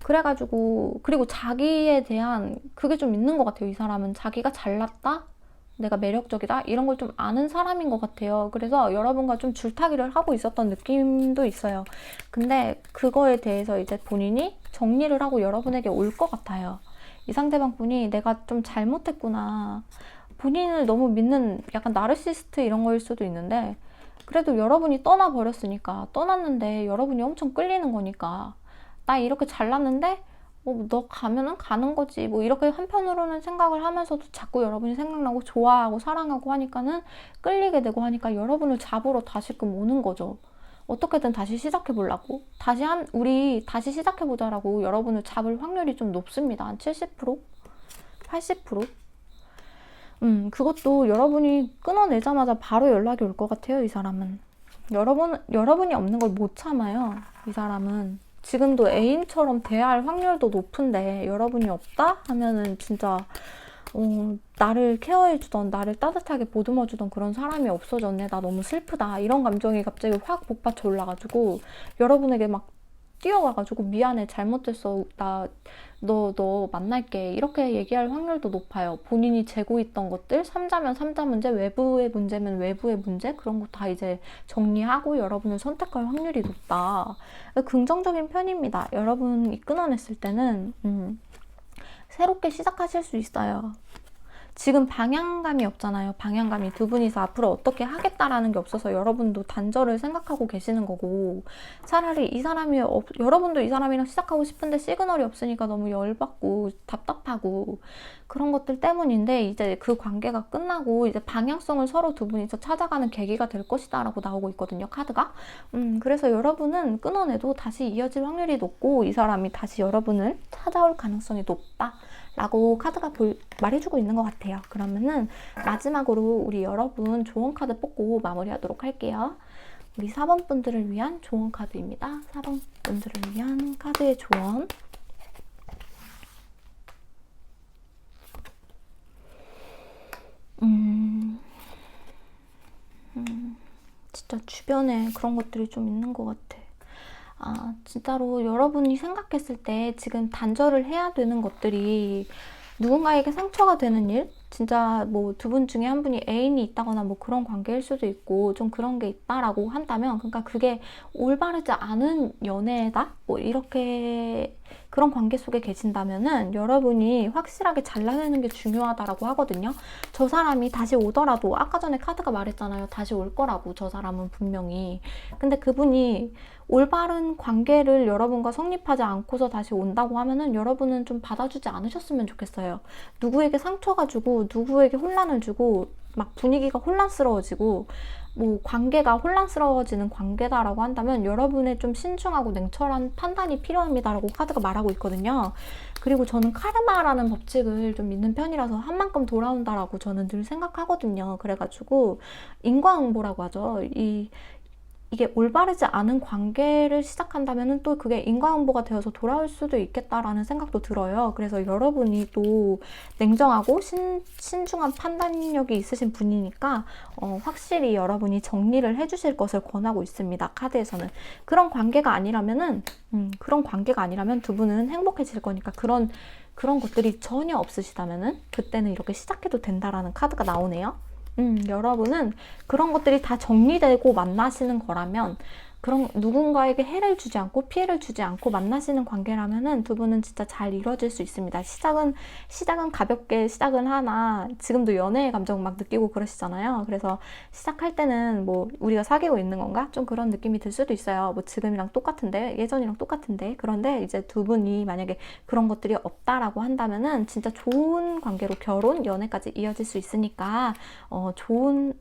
그래가지고, 그리고 자기에 대한 그게 좀 있는 것 같아요. 이 사람은 자기가 잘났다? 내가 매력적이다? 이런 걸 좀 아는 사람인 것 같아요. 그래서 여러분과 좀 줄타기를 하고 있었던 느낌도 있어요. 근데 그거에 대해서 이제 본인이 정리를 하고 여러분에게 올 것 같아요. 이 상대방 분이 내가 좀 잘못했구나, 본인을 너무 믿는 약간 나르시스트 이런 거일 수도 있는데, 그래도 여러분이 떠나버렸으니까, 떠났는데 여러분이 엄청 끌리는 거니까, 나 이렇게 잘났는데 뭐 너 가면은 가는 거지 뭐 이렇게 한편으로는 생각을 하면서도 자꾸 여러분이 생각나고 좋아하고 사랑하고 하니까는 끌리게 되고 하니까 여러분을 잡으러 다시금 오는 거죠. 어떻게든 다시 시작해 보려고, 우리 다시 시작해 보자라고 여러분을 잡을 확률이 좀 높습니다. 한 70%? 80%? 그것도 여러분이 끊어내자마자 바로 연락이 올 것 같아요. 이 사람은 여러분이 없는 걸 못 참아요. 이 사람은 지금도 애인처럼 대할 확률도 높은데, 여러분이 없다 하면은 진짜 나를 케어해주던, 나를 따뜻하게 보듬어주던 그런 사람이 없어졌네, 나 너무 슬프다, 이런 감정이 갑자기 확 복받쳐 올라가지고 여러분에게 막 뛰어와가지고 미안해, 잘못됐어, 너 만날게, 이렇게 얘기할 확률도 높아요. 본인이 재고 있던 것들, 3자면 3자 문제, 외부의 문제면 외부의 문제, 그런 거 다 이제 정리하고 여러분을 선택할 확률이 높다. 긍정적인 편입니다. 여러분이 끊어냈을 때는 새롭게 시작하실 수 있어요. 지금 방향감이 없잖아요. 방향감이 두 분이서 앞으로 어떻게 하겠다라는 게 없어서 여러분도 단절을 생각하고 계시는 거고, 차라리 여러분도 이 사람이랑 시작하고 싶은데 시그널이 없으니까 너무 열받고 답답하고 그런 것들 때문인데, 이제 그 관계가 끝나고 이제 방향성을 서로 두 분이서 찾아가는 계기가 될 것이다 라고 나오고 있거든요, 카드가. 그래서 여러분은 끊어내도 다시 이어질 확률이 높고, 이 사람이 다시 여러분을 찾아올 가능성이 높다 라고 카드가 말해주고 있는 것 같아요. 그러면은 마지막으로 우리 여러분 조언 카드 뽑고 마무리하도록 할게요. 우리 4번 분들을 위한 조언 카드입니다. 4번 분들을 위한 카드의 조언. 진짜 주변에 그런 것들이 좀 있는 것 같아. 진짜로 여러분이 생각했을 때 지금 단절을 해야 되는 것들이 누군가에게 상처가 되는 일? 진짜 뭐 두 분 중에 한 분이 애인이 있다거나 뭐 그런 관계일 수도 있고, 좀 그런 게 있다라고 한다면, 그러니까 그게 올바르지 않은 연애다? 뭐 이렇게 그런 관계 속에 계신다면은 여러분이 확실하게 잘라내는 게 중요하다라고 하거든요. 저 사람이 다시 오더라도, 아까 전에 카드가 말했잖아요. 다시 올 거라고, 저 사람은 분명히. 근데 그분이 올바른 관계를 여러분과 성립하지 않고서 다시 온다고 하면은 여러분은 좀 받아주지 않으셨으면 좋겠어요. 누구에게 상처가 주고 누구에게 혼란을 주고 막 분위기가 혼란스러워지고 뭐 관계가 혼란스러워지는 관계다라고 한다면 여러분의 좀 신중하고 냉철한 판단이 필요합니다라고 카드가 말하고 있거든요. 그리고 저는 카르마라는 법칙을 좀 믿는 편이라서 한 만큼 돌아온다라고 저는 늘 생각하거든요. 그래가지고 인과응보라고 하죠. 이게 올바르지 않은 관계를 시작한다면 또 그게 인과응보가 되어서 돌아올 수도 있겠다라는 생각도 들어요. 그래서 여러분이 또 냉정하고 신중한 판단력이 있으신 분이니까 확실히 여러분이 정리를 해주실 것을 권하고 있습니다. 카드에서는. 그런 관계가 아니라면 두 분은 행복해질 거니까, 그런 것들이 전혀 없으시다면은 그때는 이렇게 시작해도 된다라는 카드가 나오네요. 여러분은 그런 것들이 다 정리되고 만나시는 거라면, 그런 누군가에게 해를 주지 않고 피해를 주지 않고 만나시는 관계라면은 두 분은 진짜 잘 이루어질 수 있습니다. 시작은 가볍게 시작은 하나, 지금도 연애의 감정 막 느끼고 그러시잖아요. 그래서 시작할 때는 뭐 우리가 사귀고 있는 건가? 좀 그런 느낌이 들 수도 있어요. 뭐 지금이랑 똑같은데, 예전이랑 똑같은데. 그런데 이제 두 분이 만약에 그런 것들이 없다라고 한다면은 진짜 좋은 관계로 결혼, 연애까지 이어질 수 있으니까 좋은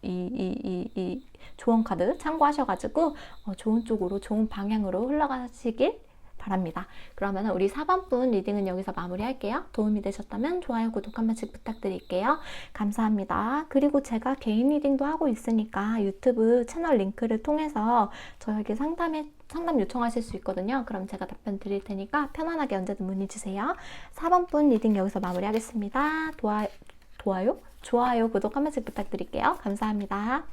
이 조언 카드 참고하셔가지고 좋은 쪽으로, 좋은 방향으로 흘러가시길 바랍니다. 그러면 우리 4번분 리딩은 여기서 마무리할게요. 도움이 되셨다면 좋아요, 구독 한 번씩 부탁드릴게요. 감사합니다. 그리고 제가 개인 리딩도 하고 있으니까 유튜브 채널 링크를 통해서 저에게 상담 요청하실 수 있거든요. 그럼 제가 답변 드릴 테니까 편안하게 언제든 문의 주세요. 4번분 리딩 여기서 마무리하겠습니다. 좋아요, 구독 한 번씩 부탁드릴게요. 감사합니다.